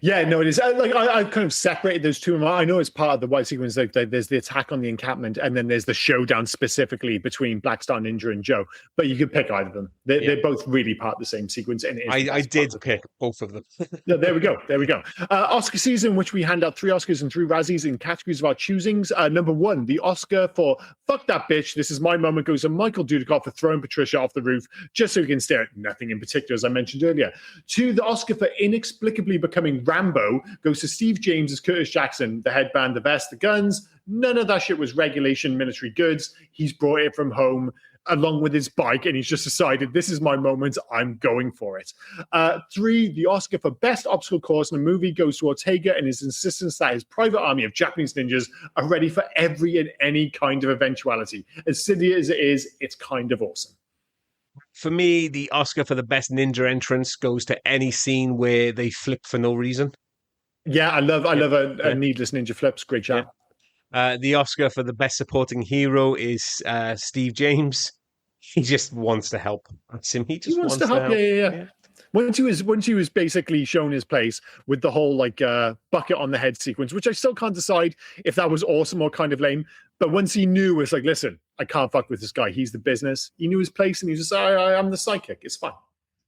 Yeah, no, it is. I kind of separated those two. I know it's part of the white sequence. Like, there's the attack on the encampment, and then there's the showdown specifically between Black Star Ninja and Joe. But you could pick either of them. They're both really part of the same sequence. And I did pick both of them. No, there we go. Oscar season, which we hand out 3 Oscars and 3 Razzies in categories of our choosings. Number 1, the Oscar for "Fuck That Bitch, This Is My Moment" goes to Michael Dudikoff for throwing Patricia off the roof just so he can stare at nothing in particular, as I mentioned earlier. 2, the Oscar for inexplicably becoming Rambo goes to Steve James as Curtis Jackson. The headband, the vest, the guns, none of that shit was regulation military goods. He's brought it from home along with his bike, and he's just decided, this is my moment, I'm going for it. 3, the Oscar for best obstacle course in a movie goes to Ortega and his insistence that his private army of Japanese ninjas are ready for every and any kind of eventuality. As silly as it is, it's kind of awesome. For me, the Oscar for the best ninja entrance goes to any scene where they flip for no reason. Yeah, I love a needless ninja flips. Great job. The Oscar for the best supporting hero is Steve James. He just wants to help. That's him. He just wants to help. Yeah. Once he was basically shown his place with the whole bucket on the head sequence, which I still can't decide if that was awesome or kind of lame. But once he knew, it's like, listen, I can't fuck with this guy. He's the business. He knew his place, and he was just, I'm the sidekick. It's fine.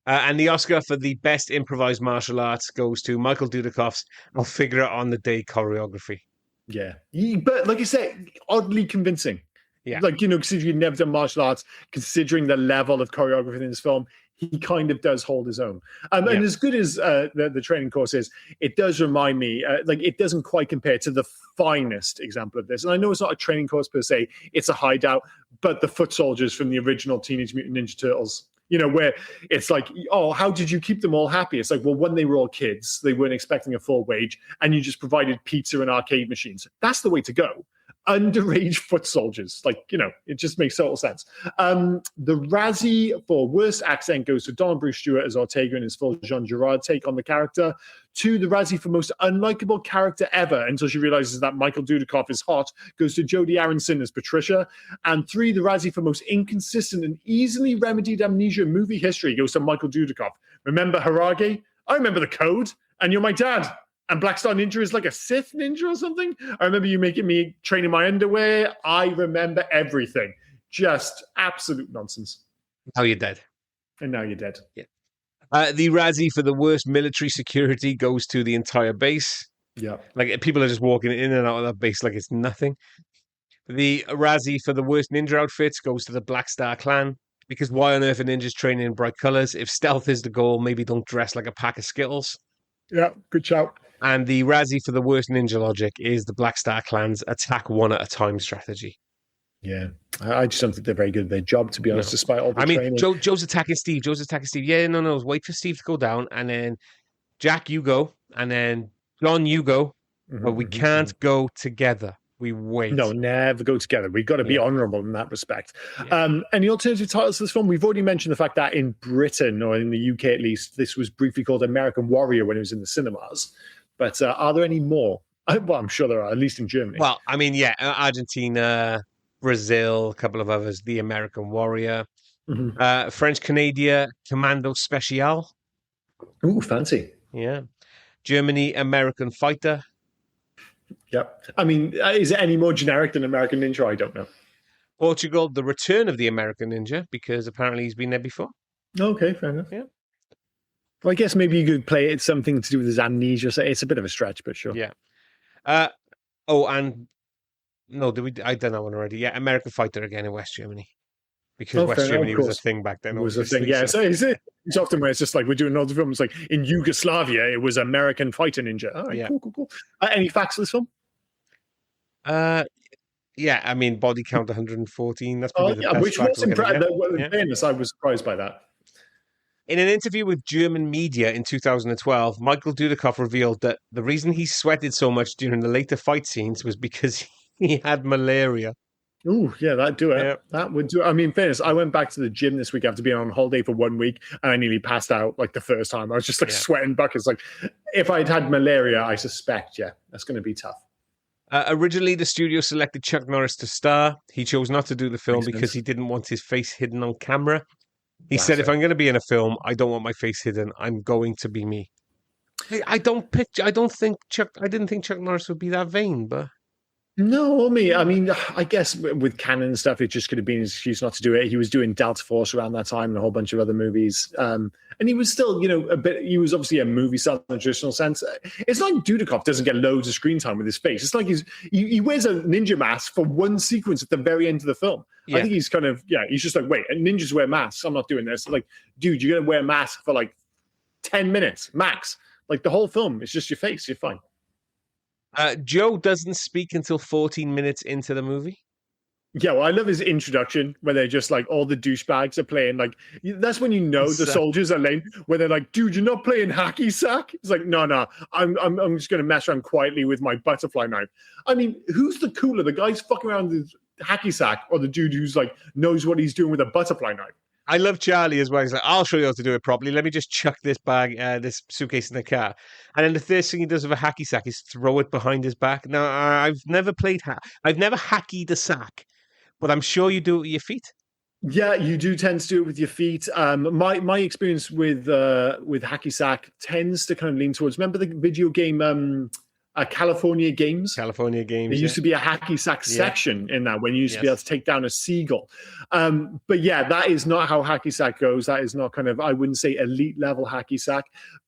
And the Oscar for the best improvised martial arts goes to Michael Dudikoff's "I'll figure it on the day" choreography. Yeah. But like I said, oddly convincing. Yeah. Considering you've never done martial arts, considering the level of choreography in this film, he kind of does hold his own. And as good as the training course is, it does remind me, it doesn't quite compare to the finest example of this. And I know it's not a training course per se, it's a hideout, but the foot soldiers from the original Teenage Mutant Ninja Turtles, where it's like, oh, how did you keep them all happy? It's like, well, when they were all kids, they weren't expecting a full wage, and you just provided pizza and arcade machines. That's the way to go. Underage foot soldiers. It just makes total sense. The Razzie for worst accent goes to Donald Bruce Stewart as Ortega in his full Jean Girard take on the character. 2, the Razzie for most unlikable character ever until she realizes that Michael Dudikoff is hot goes to Jodie Aronson as Patricia. And 3, the Razzie for most inconsistent and easily remedied amnesia in movie history goes to Michael Dudikoff. Remember Harage? I remember the code, and you're my dad. And Black Star Ninja is like a Sith ninja or something. I remember you making me train in my underwear. I remember everything. Just absolute nonsense. Now you're dead. And now you're dead. Yeah. The Razzie for the worst military security goes to the entire base. Yeah. People are just walking in and out of that base like it's nothing. The Razzie for the worst ninja outfits goes to the Black Star Clan. Because why on earth are ninjas training in bright colors? If stealth is the goal, maybe don't dress like a pack of Skittles. Yeah, good shout. And the Razzie for the worst ninja logic is the Black Star Clan's attack one at a time strategy. Yeah, I just don't think they're very good at their job, to be honest, despite all the training. Joe's attacking Steve. Yeah, no. Wait for Steve to go down, and then Jack, you go, and then John, you go. But we can't go together. We wait. No, never go together. We've got to be honourable in that respect. Yeah. Any alternative titles to this film? We've already mentioned the fact that in Britain, or in the UK at least, this was briefly called American Warrior when it was in the cinemas. But are there any more? Well, I'm sure there are, at least in Germany. Well, I mean, yeah, Argentina, Brazil, a couple of others, The American Warrior, French Canada, Commando Special. Ooh, fancy. Yeah. Germany, American Fighter. Yep. I mean, is it any more generic than American Ninja? I don't know. Portugal, The Return of the American Ninja, because apparently he's been there before. Okay, fair enough. Yeah. Well, I guess maybe you could play it something to do with his amnesia. So it's a bit of a stretch, but sure. Yeah. And no, I done that one already. Yeah, American Fighter again in West Germany. Because West Germany was a thing back then. It was a thing, yeah. So it's often where it's just like we're doing another film. It's like in Yugoslavia, it was American Fighter Ninja. All right, cool. Any facts for this film? Yeah, I mean, body count 114. That's probably the best which fact was impressive. In fairness, I was surprised by that. In an interview with German media in 2012, Michael Dudikoff revealed that the reason he sweated so much during the later fight scenes was because he had malaria. Oh, yeah, that'd do it. Yeah. That would do it. I mean, in fairness, I went back to the gym this week after being on holiday for 1 week, and I nearly passed out like the first time. I was just like sweating buckets. Like, if I'd had malaria, I suspect, that's going to be tough. Originally, the studio selected Chuck Norris to star. He chose not to do the film because he didn't want his face hidden on camera. He said, if I'm going to be in a film, I don't want my face hidden. I'm going to be me. I didn't think Chuck Norris would be that vain, but... No, I mean, I guess with Canon and stuff, it just could have been an excuse not to do it. He was doing Delta Force around that time and a whole bunch of other movies. And he was still, he was obviously a movie star in the traditional sense. It's like Dudikoff doesn't get loads of screen time with his face. It's like he wears a ninja mask for one sequence at the very end of the film. Yeah. I think he's kind of, he's just like, wait, ninjas wear masks. I'm not doing this. Like, dude, you're going to wear a mask for like 10 minutes max. Like the whole film, it's just your face. You're fine. Joe doesn't speak until 14 minutes into the movie. Yeah, well, I love his introduction where they're just like all the douchebags are playing. Like that's when you know the soldiers are lame. Where they're like, "Dude, you're not playing hacky sack." It's like, no, I'm just going to mess around quietly with my butterfly knife. I mean, who's the cooler? The guy's fucking around with hacky sack, or the dude who's like knows what he's doing with a butterfly knife? I love Charlie as well. He's like, I'll show you how to do it properly. Let me just chuck this bag, this suitcase in the car. And then the first thing he does with a hacky sack is throw it behind his back. Now, I've never I've never hacky the sack, but I'm sure you do it with your feet. Yeah, you do tend to do it with your feet. My experience with hacky sack tends to kind of lean towards. Remember the video game California Games? California Games. There used to be a hacky sack section in that when you used to be able to take down a seagull. But yeah, that is not how hacky sack goes. That is not kind of, I wouldn't say elite level hacky sack.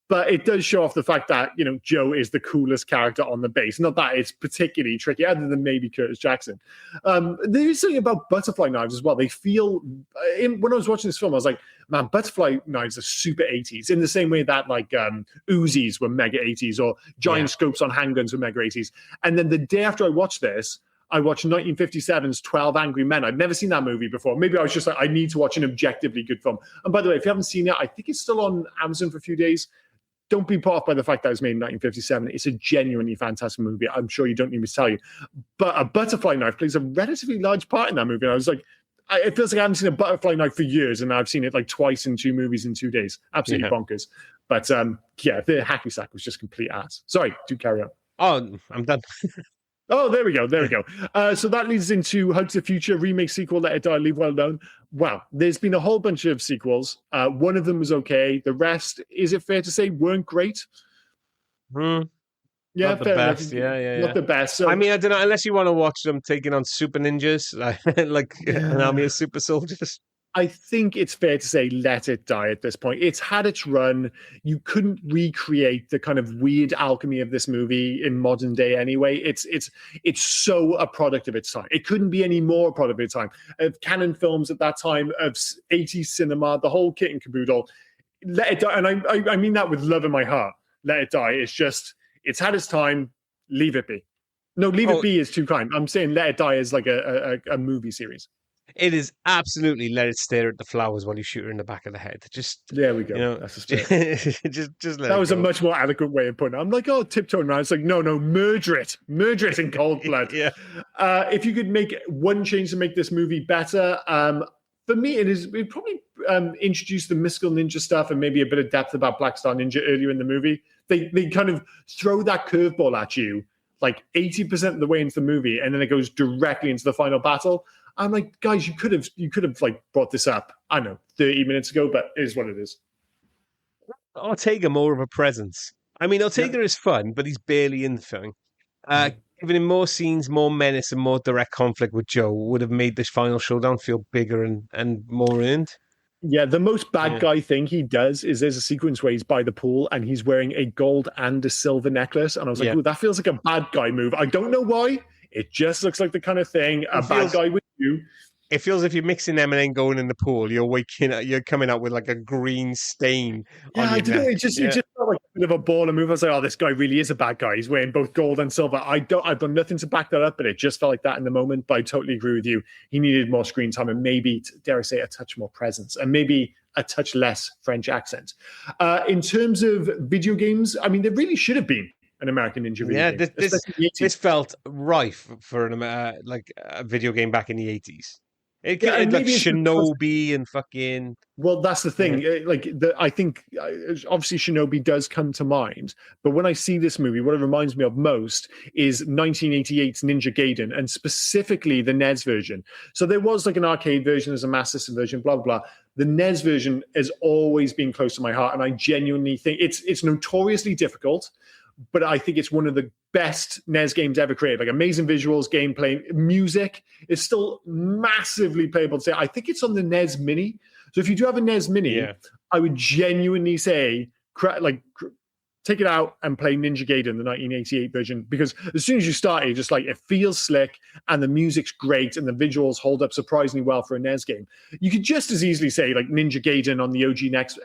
But it does show off the fact that, Joe is the coolest character on the base. Not that it's particularly tricky, other than maybe Curtis Jackson. There is something about butterfly knives as well. They feel, when I was watching this film, I was like, man, butterfly knives are super 80s, in the same way that like Uzis were mega 80s, or giant scopes on handguns were mega 80s. And then the day after I watched this, I watched 1957's 12 Angry Men. I'd never seen that movie before. Maybe I was just like, I need to watch an objectively good film. And by the way, if you haven't seen it, I think it's still on Amazon for a few days. Don't be put off by the fact that it was made in 1957. It's a genuinely fantastic movie. I'm sure you don't need me to tell you. But a butterfly knife plays a relatively large part in that movie. And I was like, it feels like I haven't seen a butterfly knife for years, and I've seen it like twice in 2 movies in 2 days. Absolutely bonkers. But the hacky sack was just complete ass. Sorry, do carry on. Oh, I'm done. Oh, there we go. So that leads into Hug to the Future, remake, sequel, Let It Die, Leave Well Alone. Wow, there's been a whole bunch of sequels. One of them was okay. The rest, is it fair to say, weren't great? Yeah, not the best. Yeah. Not the best. So, I mean, I don't know, unless you want to watch them taking on super ninjas, like an army of super soldiers. I think it's fair to say Let It Die at this point. It's had its run. You couldn't recreate the kind of weird alchemy of this movie in modern day anyway. It's so a product of its time. It couldn't be any more a product of its time. Of Canon Films at that time, of 80s cinema, the whole kit and caboodle. Let It Die, and I mean that with love in my heart. Let It Die. It's just, it's had its time. Leave it be. No, Leave It Be is too kind. I'm saying Let It Die is like a movie series. It is absolutely let it stare at the flowers while you shoot her in the back of the head. Just There we go. you know, That's the spirit. just let That it was go. a much more adequate way of putting it. I'm like, oh, tiptoeing around. It's like, no, murder it in cold blood. Yeah. If you could make one change to make this movie better, for me, it probably introduce the mystical ninja stuff and maybe a bit of depth about Black Star Ninja earlier in the movie. They kind of throw that curveball at you like 80% of the way into the movie, and then it goes directly into the final battle. I'm like, guys, you could have like brought this up, I don't know, 30 minutes ago, but it is what it is. Ortega more of a presence. I mean, Ortega is fun, but he's barely in the film. Giving him more scenes, more menace, and more direct conflict with Joe would have made this final showdown feel bigger and more earned. Yeah, the most bad guy thing he does is there's a sequence where he's by the pool and he's wearing a gold and a silver necklace. And I was like, ooh, that feels like a bad guy move. I don't know why. It just looks like the kind of thing bad guy would do. It feels if you're mixing them and then going in the pool, you're coming out with like a green stain. Yeah, I don't know. It just felt like a bit of a baller move. I was like, oh, this guy really is a bad guy. He's wearing both gold and silver. I've done nothing to back that up, but it just felt like that in the moment. But I totally agree with you. He needed more screen time and maybe, dare I say, a touch more presence and maybe a touch less French accent. In terms of video games, I mean, there really should have been an American Ninja video game. This felt rife for a video game back in the 80s. It like Shinobi and fucking. Well, that's the thing. Yeah. I think obviously Shinobi does come to mind, but when I see this movie, what it reminds me of most is 1988's Ninja Gaiden, and specifically the NES version. So there was like an arcade version, there's a Master System version, blah blah blah. The NES version has always been close to my heart, and I genuinely think it's notoriously difficult. But I think it's one of the best NES games ever created. Like amazing visuals, gameplay, music is still massively playable today. I think it's on the NES Mini. So if you do have a NES Mini, I would genuinely say, take it out and play Ninja Gaiden, the 1988 version, because as soon as you start it, just like it feels slick and the music's great and the visuals hold up surprisingly well for a NES game. You could just as easily say like Ninja Gaiden on the OG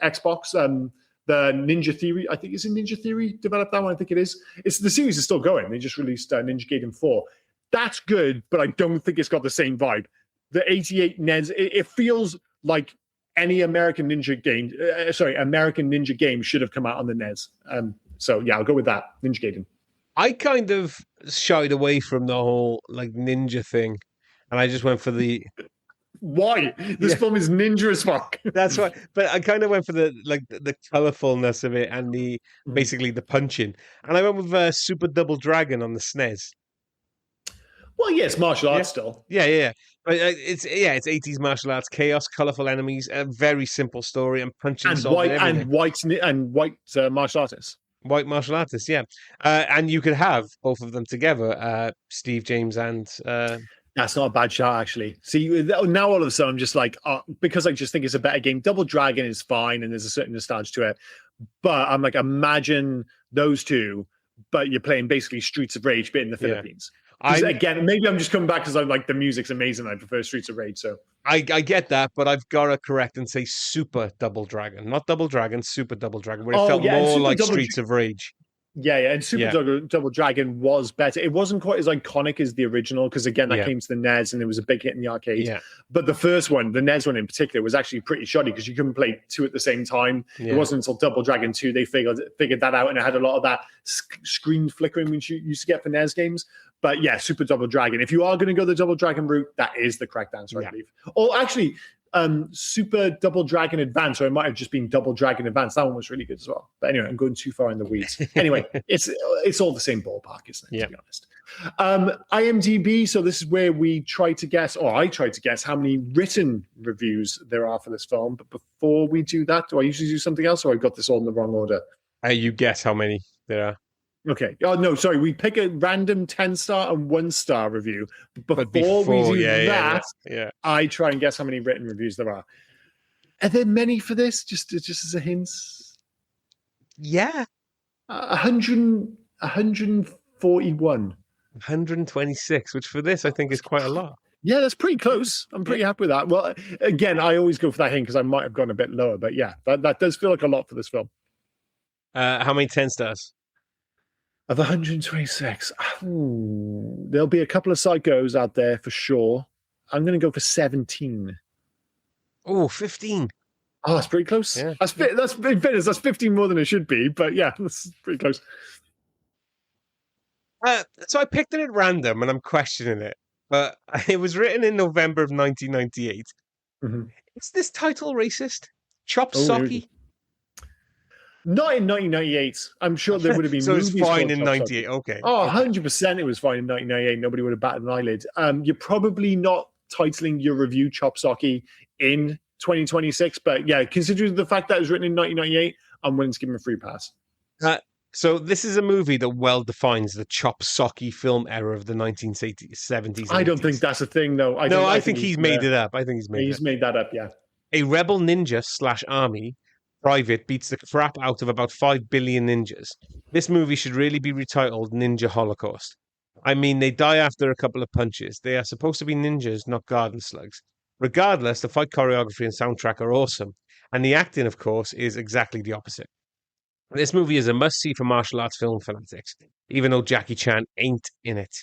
Xbox. The Ninja Theory, I think, is in Ninja Theory developed that one. I think it is. The series is still going. They just released Ninja Gaiden 4. That's good, but I don't think it's got the same vibe. The 88 NES, it feels like any American Ninja game should have come out on the NES. So yeah, I'll go with that. Ninja Gaiden. I kind of shied away from the whole like ninja thing, and I just went for the. Why? This film is ninja as fuck. That's right. But I kind of went for the colorfulness of it and basically the punching. And I went with Super Double Dragon on the SNES. Well, yes, martial arts still. Yeah. But it's 80s martial arts, chaos, colorful enemies, a very simple story, and punching and white martial artists. White martial artists, yeah. And you could have both of them together, Steve James and. That's not a bad shot, actually. See, now all of a sudden I'm just like, because I just think it's a better game. Double Dragon is fine, and there's a certain nostalgia to it. But I'm like, imagine those two, but you're playing basically Streets of Rage, but in the Philippines. Again, maybe I'm just coming back because I like the music's amazing. I prefer Streets of Rage. So I get that, but I've got to correct and say Super Double Dragon, not Double Dragon, Super Double Dragon, where it felt more like Streets of Rage. Yeah, and Super Double Dragon was better. It wasn't quite as iconic as the original because, again, that came to the NES and it was a big hit in the arcade. Yeah. But the first one, the NES one in particular, was actually pretty shoddy because you couldn't play two at the same time. Yeah. It wasn't until Double Dragon 2 they figured that out, and it had a lot of that screen flickering which you used to get for NES games. But yeah, Super Double Dragon. If you are going to go the Double Dragon route, that is the correct answer, I believe. Or actually, Super Double Dragon Advance, or it might have just been Double Dragon Advance. That one was really good as well. But anyway, I'm going too far in the weeds. Anyway, it's all the same ballpark, isn't it? To be honest. IMDb. So this is where we try to guess, or I try to guess, how many written reviews there are for this film. But before we do that, do I usually do something else, or I've got this all in the wrong order? You guess how many there are. Okay. Oh, no, sorry. We pick a random 10-star and 1-star review. Before we do that, I try and guess how many written reviews there are. Are there many for this? Just as a hint? Yeah. 141. 126, which for this I think is quite a lot. Yeah, that's pretty close. I'm pretty happy with that. Well, again, I always go for that hint because I might have gone a bit lower. But yeah, that does feel like a lot for this film. How many 10 stars? Of 126, there'll be a couple of psychos out there for sure. I'm going to go for 17. Oh, 15. Oh, that's pretty close. Yeah. That's in fairness, that's 15 more than it should be, but yeah, that's pretty close. So I picked it at random, and I'm questioning it. But it was written in November of 1998. Mm-hmm. Is this title racist? Chop Oh, Socky? Not in 1998. I'm sure there would have been So it's movies fine called in Chop 98. Socky. Okay. Oh, 100% it was fine in 1998. Nobody would have batted an eyelid. You're probably not titling your review Chop Socky in 2026, but yeah, considering the fact that it was written in 1998, I'm willing to give him a free pass. So this is a movie that well defines the Chop Socky film era of the 1970s. I don't think that's a thing, though. I think he's made it up. I think he's made that up, yeah. A rebel ninja / army private beats the crap out of about 5 billion ninjas. This movie should really be retitled Ninja Holocaust. I mean, they die after a couple of punches. They are supposed to be ninjas, not garden slugs. Regardless, the fight choreography and soundtrack are awesome. And the acting, of course, is exactly the opposite. This movie is a must-see for martial arts film fanatics, even though Jackie Chan ain't in it.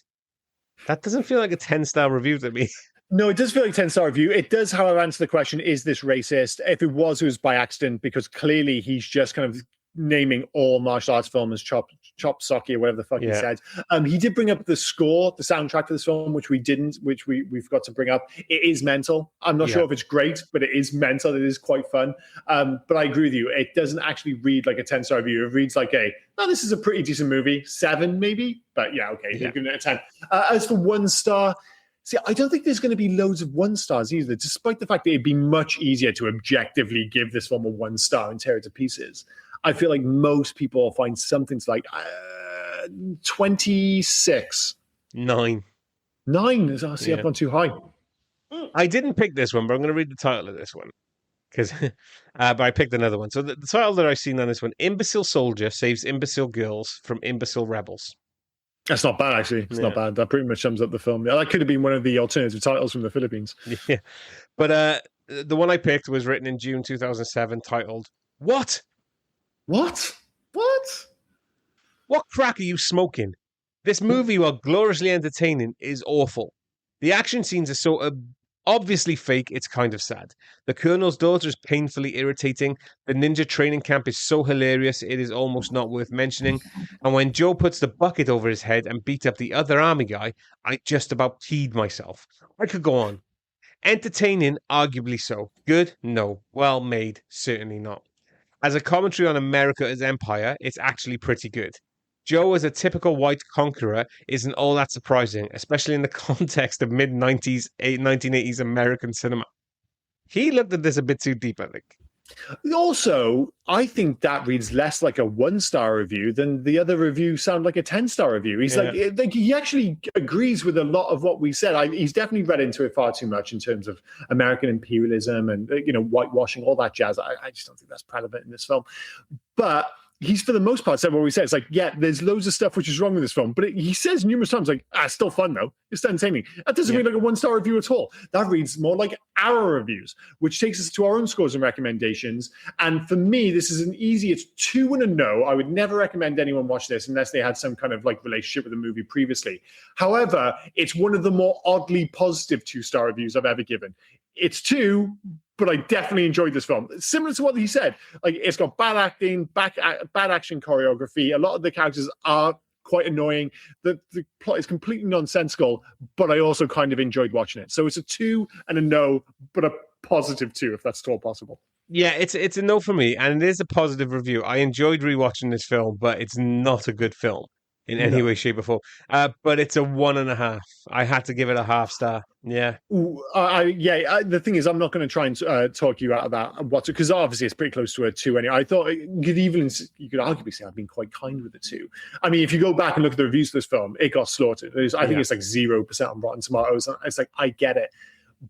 That doesn't feel like a 10-star review to me. No, it does feel like a 10-star review. It does, however, answer the question, is this racist? If it was by accident, because clearly he's just kind of naming all martial arts films as Chop Socky or whatever the fuck he said. He did bring up the score, the soundtrack for this film, which we forgot to bring up. It is mental. I'm not sure if it's great, but it is mental. It is quite fun. But I agree with you. It doesn't actually read like a 10-star review. It reads like this is a pretty decent movie. 7 maybe, but yeah, okay. You're giving it a 10. As for 1 star, see, I don't think there's going to be loads of 1 stars either, despite the fact that it'd be much easier to objectively give this film a 1 star and tear it to pieces. I feel like most people will find something to like 26. 9. 9? See, I've gone too high. I didn't pick this one, but I'm going to read the title of this one. But I picked another one. So the title that I've seen on this one, Imbecile Soldier Saves Imbecile Girls from Imbecile Rebels. That's not bad, actually. It's not bad. That pretty much sums up the film. Yeah, that could have been one of the alternative titles from the Philippines. Yeah. But the one I picked was written in June 2007, titled, What? What? What crack are you smoking? This movie, while gloriously entertaining, is awful. The action scenes are so obviously fake, it's kind of sad. The Colonel's daughter is painfully irritating. The ninja training camp is so hilarious, it is almost not worth mentioning. And when Joe puts the bucket over his head and beats up the other army guy, I just about peed myself. I could go on. Entertaining, arguably so. Good? No. Well made? Certainly not. As a commentary on America as empire, it's actually pretty good. Joe as a typical white conqueror isn't all that surprising, especially in the context of mid-90s, 1980s American cinema. He looked at this a bit too deep, I think. Also, I think that reads less like a 1-star review than the other reviews sound like a 10-star review. He's like he actually agrees with a lot of what we said. He's definitely read into it far too much in terms of American imperialism and whitewashing, all that jazz. I just don't think that's prevalent in this film. But he's for the most part said what we said. It's like, there's loads of stuff which is wrong with this film, but he says numerous times like, it's still fun though. It's still entertaining. That doesn't read like a 1-star review at all. That reads more like our reviews, which takes us to our own scores and recommendations. And for me, this is it's 2 and a no. I would never recommend anyone watch this unless they had some kind of like relationship with the movie previously. However, it's one of the more oddly positive 2-star reviews I've ever given. It's 2, but I definitely enjoyed this film. Similar to what he said, like it's got bad acting, bad action choreography. A lot of the characters are quite annoying. The plot is completely nonsensical, but I also kind of enjoyed watching it. So it's a 2 and a no, but a positive 2, if that's at all possible. Yeah, it's a no for me, and it is a positive review. I enjoyed rewatching this film, but it's not a good film in any way, shape, or form. But it's a 1.5. I had to give it a 0.5 star. Yeah. The thing is, I'm not going to try and talk you out of that because obviously it's pretty close to a 2 anyway. I thought you could arguably say I've been quite kind with the 2. I mean, if you go back and look at the reviews for this film, it got slaughtered. I think it's like 0% on Rotten Tomatoes. It's like, I get it.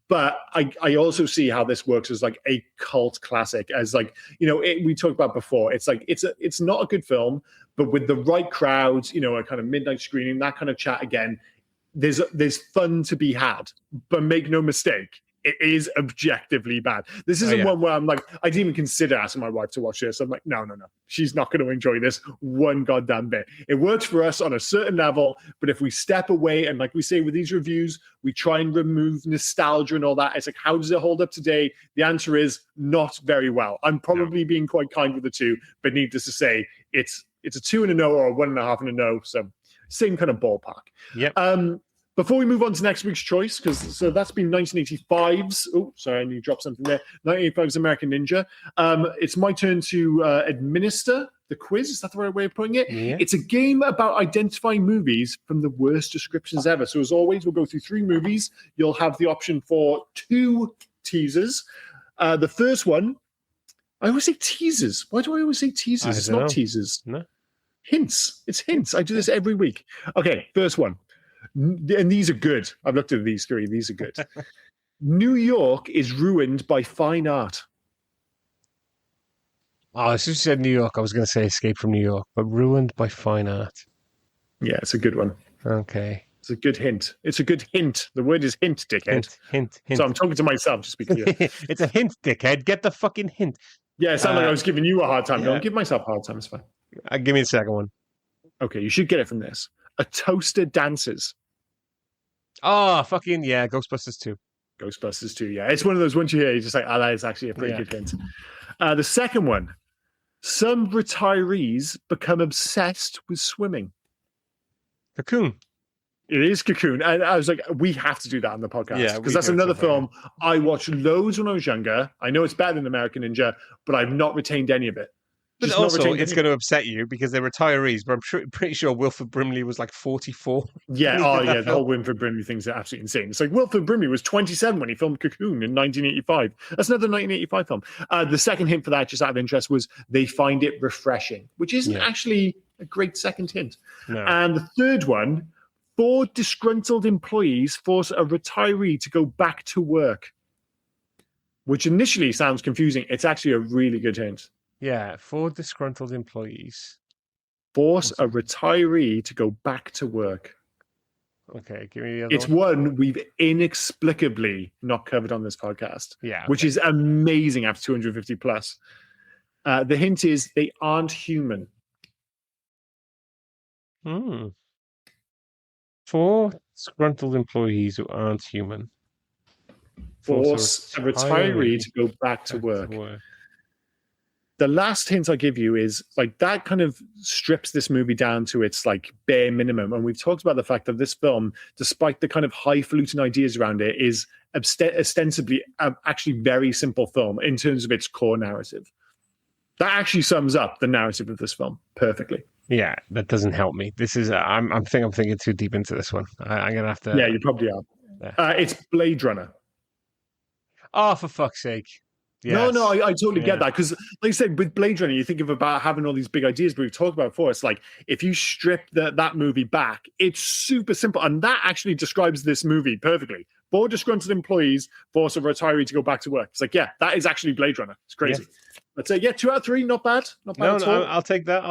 But I also see how this works as like a cult classic, as like, we talked about before. It's like, it's not a good film, but with the right crowds, a kind of midnight screening, that kind of chat again, there's fun to be had. But make no mistake, It is objectively bad. This isn't one where I'm like, I didn't even consider asking my wife to watch this. I'm like, no. She's not going to enjoy this one goddamn bit. It works for us on a certain level, but if we step away and like we say with these reviews, we try and remove nostalgia and all that. It's like, how does it hold up today? The answer is not very well. I'm probably being quite kind with the 2, but needless to say, it's a 2 and a no or a 1.5 and a no. So same kind of ballpark. Yep. Before we move on to next week's choice, so that's been 1985's. Oh, sorry, I need to drop something there. 1985's American Ninja. It's my turn to administer the quiz. Is that the right way of putting it? Yeah. It's a game about identifying movies from the worst descriptions ever. So as always, we'll go through 3 movies. You'll have the option for 2 teasers. The first one, I always say teasers. Why do I always say teasers? It's not teasers. No. Hints. It's hints. I do this every week. Okay, first one. And these are good. I've looked at these 3. These are good. New York is ruined by fine art. Oh, as soon as you said New York, I was going to say Escape from New York, but ruined by fine art. Yeah, it's a good one. Okay. It's a good hint. It's a good hint. The word is hint, dickhead. Hint. So I'm talking to myself, just be clear. It's a hint, dickhead. Get the fucking hint. Yeah, it sounded like I was giving you a hard time. Yeah. Don't give myself a hard time. It's fine. Give me the second one. Okay, you should get it from this. A toaster dances. Oh, fucking yeah, Ghostbusters 2. Ghostbusters 2, yeah. It's one of those ones you hear, you're just like, that is actually a pretty good hint. The second one. Some retirees become obsessed with swimming. Cocoon. It is Cocoon. And I was like, we have to do that on the podcast. Yeah, because that's another film I watched loads when I was younger. I know it's better than American Ninja, but I've not retained any of it. But also, it's going to upset you because they're retirees, but I'm pretty sure Wilford Brimley was like 44. Yeah, the whole Wilford Brimley thing's absolutely insane. It's like Wilford Brimley was 27 when he filmed Cocoon in 1985. That's another 1985 film. The second hint for that, just out of interest, was they find it refreshing, which isn't actually a great second hint. No. And the third one, 4 disgruntled employees force a retiree to go back to work, which initially sounds confusing. It's actually a really good hint. Yeah, 4 disgruntled employees force a retiree to go back to work. Okay, give me the other It's one. one we've inexplicably not covered on this podcast, which is amazing after 250 plus. The hint is they aren't human. 4 disgruntled employees who aren't human. Force a retiree to go back to work. The last hint I give you is like that kind of strips this movie down to its like bare minimum. And we've talked about the fact that this film, despite the kind of highfalutin ideas around it, is ostensibly actually very simple film in terms of its core narrative. That actually sums up the narrative of this film perfectly. Yeah, that doesn't help me. This is I'm thinking too deep into this one. I'm gonna have to. Yeah, you probably are. Yeah. It's Blade Runner. Oh, for fuck's sake! Yes. No, I totally get that because, like I said, with Blade Runner, you think of about having all these big ideas, but we've talked about it before. It's like if you strip that movie back, it's super simple, and that actually describes this movie perfectly. 4 disgruntled employees force a retiree to go back to work. It's like, yeah, that is actually Blade Runner. It's crazy. Yeah. Let's say, 2 out of 3, not bad. Not bad at all. I'll take that.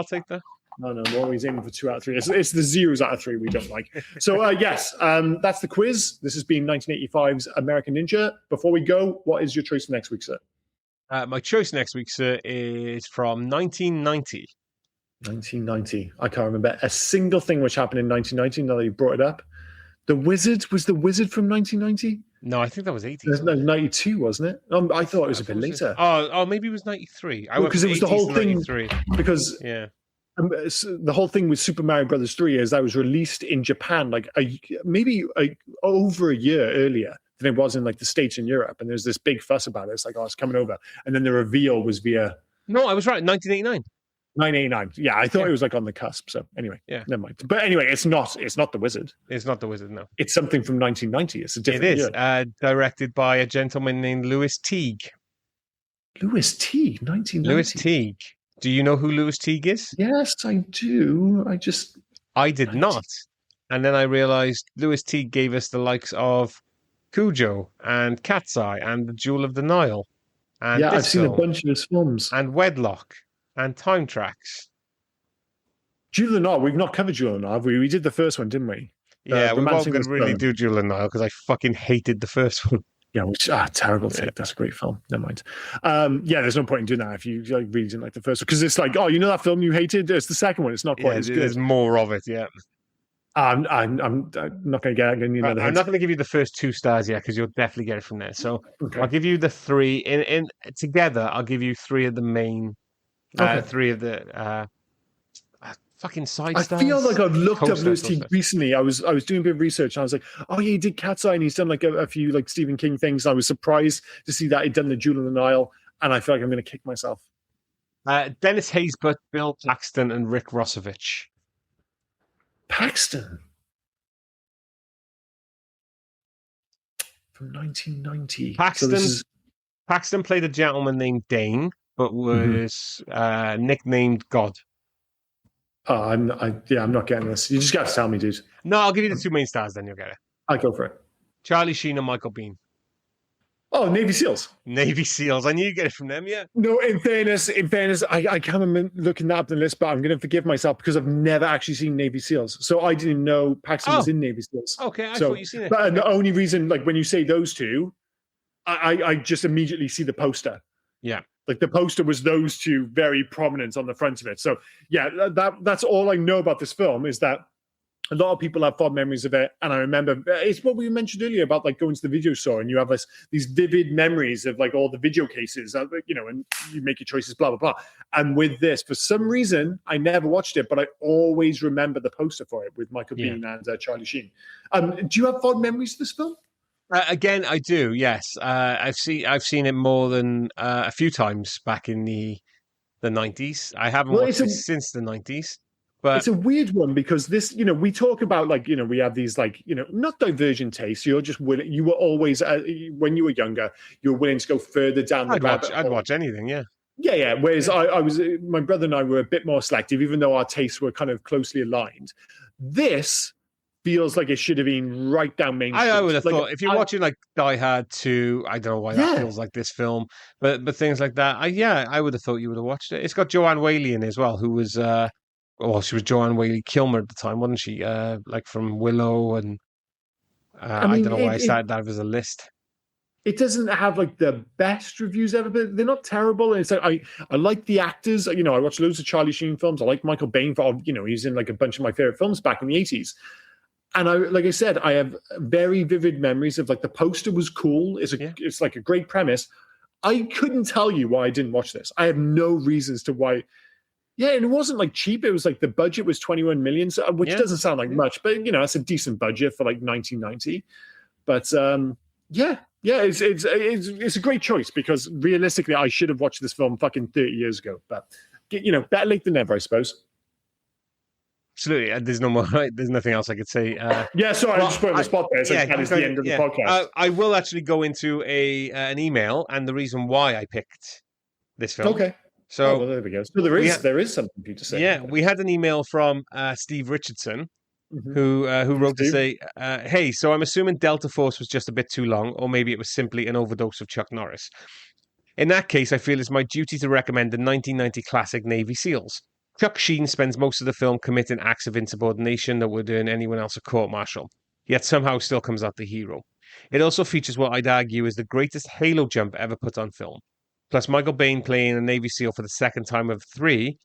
No, we're always aiming for 2 out of 3. It's the 0s out of 3 we don't like. So, yes, that's the quiz. This has been 1985's American Ninja. Before we go, what is your choice for next week, sir? My choice next week, sir, is from 1990. 1990. I can't remember a single thing which happened in 1990 now that you brought it up. The Wizard? Was The Wizard from 1990? No, I think that was 80. No, 92, wasn't it? I thought it was a bit later. Oh, maybe it was 93. Because it was the whole thing. 93. Because the whole thing with Super Mario Brothers 3 is that was released in Japan like over a year earlier than it was in like the States and Europe. And there's this big fuss about it. It's like, it's coming over. And then the reveal was via... No, I was right. 1989. 1989. Yeah, I thought it was like on the cusp. So anyway, never mind. But anyway, it's not The Wizard. It's not The Wizard, no. It's something from 1990. It's a different year. It is. Directed by a gentleman named Louis Teague. Louis Teague, 1990. Louis Teague. Do you know who Louis Teague is? Yes, I do. I did not. And then I realized Louis Teague gave us the likes of Cujo and Cat's Eye and The Jewel of the Nile. And Disco, I've seen a bunch of his films. And Wedlock and Time Tracks. Jewel of the Nile, we've not covered Jewel of the Nile, have we? We did the first one, didn't we? Yeah, we weren't going to really do Jewel of the Nile because I fucking hated the first one. Yeah, which terrible take. That's a great film. Never mind. Yeah, there's no point in doing that if you like really didn't like the first one, because it's like, oh, you know that film you hated? It's the second one. It's not quite as good. There's more of it. Yeah. I'm not going to get any another. I'm not going to give you the first 2 stars yet because you'll definitely get it from there. So Okay. I'll give you the 3 in together. I'll give you 3 of the main, Okay. 3 of the fucking side stars. I feel like I've looked up Co-stars, Lewis T recently. I was doing a bit of research and I was like, oh yeah, he did Cat's Eye and he's done like a few like Stephen King things. I was surprised to see that he'd done The Jewel in the Nile, and I feel like I'm going to kick myself. Dennis Haysbert, Bill Paxton, and Rick Rossovich. Paxton from 1990. Paxton played a gentleman named Dane, but was nicknamed God. Oh, I'm not getting this. You just got to tell me, dude. No, I'll give you the 2 main stars, then you'll get it. I'll go for it. Charlie Sheen and Michael Biehn. Oh, Navy SEALs. Navy SEALs. I knew you'd get it from them, yeah. No, in fairness, I can't remember looking that up in the list, but I'm going to forgive myself because I've never actually seen Navy SEALs. So I didn't even know Paxton was in Navy SEALs. Okay, I thought you'd seen it. But the only reason, like when you say those two, I just immediately see the poster. Yeah. Like the poster was those two very prominent on the front of it. So yeah, that's all I know about this film, is that a lot of people have fond memories of it. And I remember it's what we mentioned earlier about like going to the video store and you have these vivid memories of like all the video cases, you know, and you make your choices, blah, blah, blah. And with this, for some reason, I never watched it, but I always remember the poster for it with Michael Biehn and Charlie Sheen. Do you have fond memories of this film? Again, I do. Yes, I've seen it more than a few times back in the 90s. I haven't watched it since the 90s. But it's a weird one because this, you know, we talk about like, you know, we have these like, you know, not divergent tastes. You're just willing. You were always when you were younger, you were willing to go further down the rabbit hole. I'd watch anything. Yeah. Yeah. Whereas I was, my brother and I were a bit more selective, even though our tastes were kind of closely aligned. This feels like it should have been right down Main Street. I would have thought if you're watching like Die Hard 2, I don't know why that feels like this film, but things like that. I would have thought you would have watched it. It's got Joanne Whaley in it as well, who was she was Joanne Whaley Kilmer at the time, wasn't she? Like from Willow, and I don't know why I started that as a list. It doesn't have like the best reviews ever, but they're not terrible. And it's like I like the actors. You know, I watched loads of Charlie Sheen films. I like Michael Biehn for, you know, he's in like a bunch of my favorite films back in the 80s. And like I said, I have very vivid memories of like the poster was cool. It's like a great premise. I couldn't tell you why I didn't watch this. I have no reasons to why. Yeah, and it wasn't like cheap. It was like the budget was 21 million, which doesn't sound like much, but you know, that's a decent budget for like 1990. But it's a great choice because realistically, I should have watched this film fucking 30 years ago. But you know, better late than never, I suppose. Absolutely. There's no more. There's nothing else I could say. I just put on the spot there. So that is the end of the podcast. I will actually go into an email and the reason why I picked this film. Okay. So there we go. So there is something for you to say. Yeah, we had an email from Steve Richardson, who wrote to say, "Hey, so I'm assuming Delta Force was just a bit too long, or maybe it was simply an overdose of Chuck Norris. In that case, I feel it's my duty to recommend the 1990 classic Navy SEALs. Chuck Sheen spends most of the film committing acts of insubordination that would earn anyone else a court-martial, yet somehow still comes out the hero. It also features what I'd argue is the greatest halo jump ever put on film. Plus, Michael Biehn playing a Navy SEAL for the second time of 3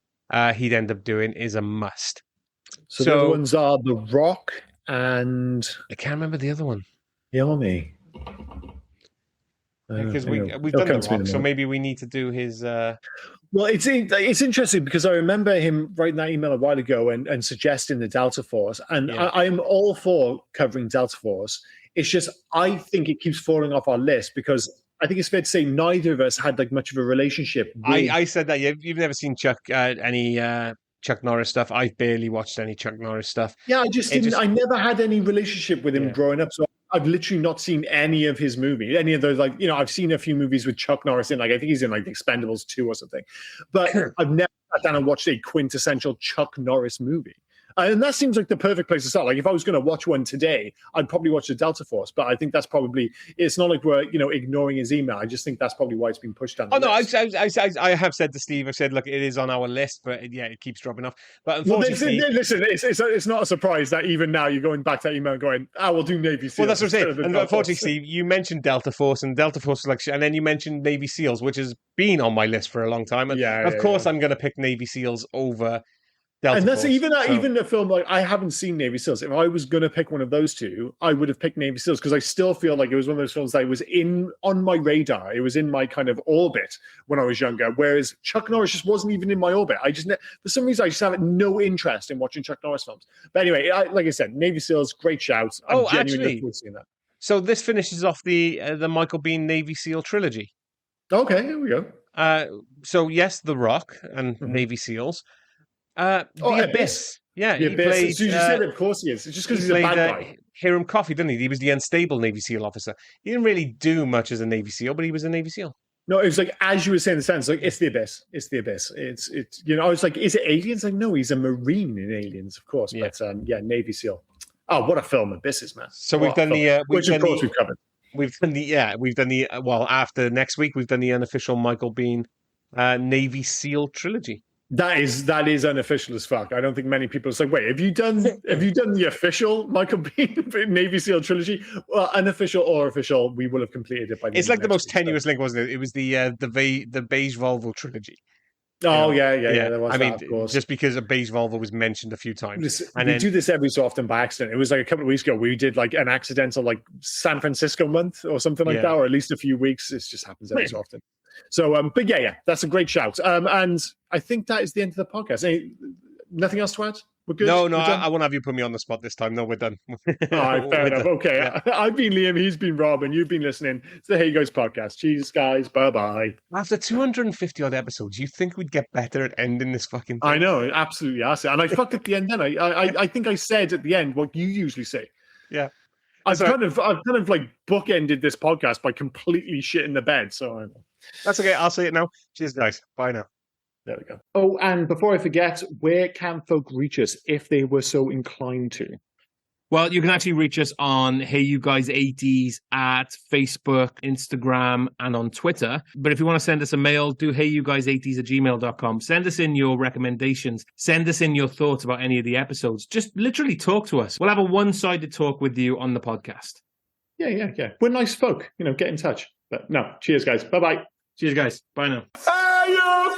he'd end up doing is a must." So the other ones are The Rock and... I can't remember the other one. The Army. Because we've done The Rock, so maybe we need to do his... Well, it's interesting because I remember him writing that email a while ago and suggesting the Delta Force. And I'm all for covering Delta Force. It's just, I think it keeps falling off our list because I think it's fair to say neither of us had like much of a relationship. I said that. You've never seen Chuck Chuck Norris stuff. I've barely watched any Chuck Norris stuff. Yeah, I never had any relationship with him growing up. So I've literally not seen any of his movies, any of those, like, you know, I've seen a few movies with Chuck Norris in, like, I think he's in like The Expendables 2 or something. But I've never sat down and watched a quintessential Chuck Norris movie. And that seems like the perfect place to start. Like if I was going to watch one today, I'd probably watch the Delta Force. But I think that's probably, it's not like we're, ignoring his email. I just think that's probably why it's been pushed down. No, I have said to Steve, I've said, look, it is on our list, but it keeps dropping off. But unfortunately, listen, it's not a surprise that even now you're going back to that email and going, we'll do Navy SEALs. Well, that's what I'm saying. And unfortunately, Steve, you mentioned Delta Force, and Delta Force was like, and then you mentioned Navy SEALs, which has been on my list for a long time. And of course, I'm going to pick Navy SEALs over Delta and that's Force, even a film like I haven't seen Navy SEALs. If I was going to pick one of those two, I would have picked Navy SEALs because I still feel like it was one of those films that was on my radar. It was in my kind of orbit when I was younger, whereas Chuck Norris just wasn't even in my orbit. For some reason, I just have no interest in watching Chuck Norris films. But anyway, like I said, Navy SEALs, great shout. I'm genuinely looking forward to seeing that. So this finishes off the Michael Biehn Navy SEAL trilogy. Okay, here we go. So yes, The Rock and Navy SEALs. The Abyss. Yeah, the Abyss. Played, so you said, of course he is. It's just because he's a bad guy. Hiram Coffey, didn't he? He was the unstable Navy SEAL officer. He didn't really do much as a Navy SEAL, but he was a Navy SEAL. No, it was like, as you were saying the sentence, like, it's the Abyss. It's the Abyss. It's I was like, is it Aliens? Like, no, he's a Marine in Aliens, of course. Yeah. But Navy SEAL. Oh, what a film Abyss is, man. So we've done the... which, of course, we've covered. After next week, we've done the unofficial Michael Biehn Navy SEAL trilogy. That is unofficial as fuck. I don't think many people say, wait, have you done the official Michael Biehn Navy SEAL trilogy? Well, unofficial or official, we will have completed it by the It's like the most tenuous link, wasn't it? It was the Beige Volvo trilogy. Oh, yeah. There was that, of course. Just because a beige Volvo was mentioned a few times. We do this every so often by accident. It was like a couple of weeks ago. We did like an accidental like San Francisco month or something like that, or at least a few weeks. It just happens every so often. So, but yeah, that's a great shout. And I think that is the end of the podcast. Nothing else to add? We're good? No, I won't have you put me on the spot this time. No, we're done. All right, fair enough. Okay. Yeah. I've been Liam. He's been Rob, and you've been listening to the Hey You Guys podcast. Cheers, guys. Bye-bye. After 250 odd episodes, you think we'd get better at ending this fucking thing? I know, absolutely. And I fucked at the end then. I think I said at the end what you usually say. Yeah. I've kind of like bookended this podcast by completely shitting the bed. So that's okay. I'll say it now. Cheers, guys. Bye now. There we go. Oh, and before I forget, where can folk reach us if they were so inclined to? Well, you can actually reach us on Hey You Guys 80s at Facebook, Instagram, and on Twitter. But if you want to send us a mail, do heyyouguys80s@gmail.com. Send us in your recommendations. Send us in your thoughts about any of the episodes. Just literally talk to us. We'll have a one-sided talk with you on the podcast. Yeah. We're nice folk. Get in touch. But no, cheers, guys. Bye-bye. Cheers, guys. Bye now. Hey, you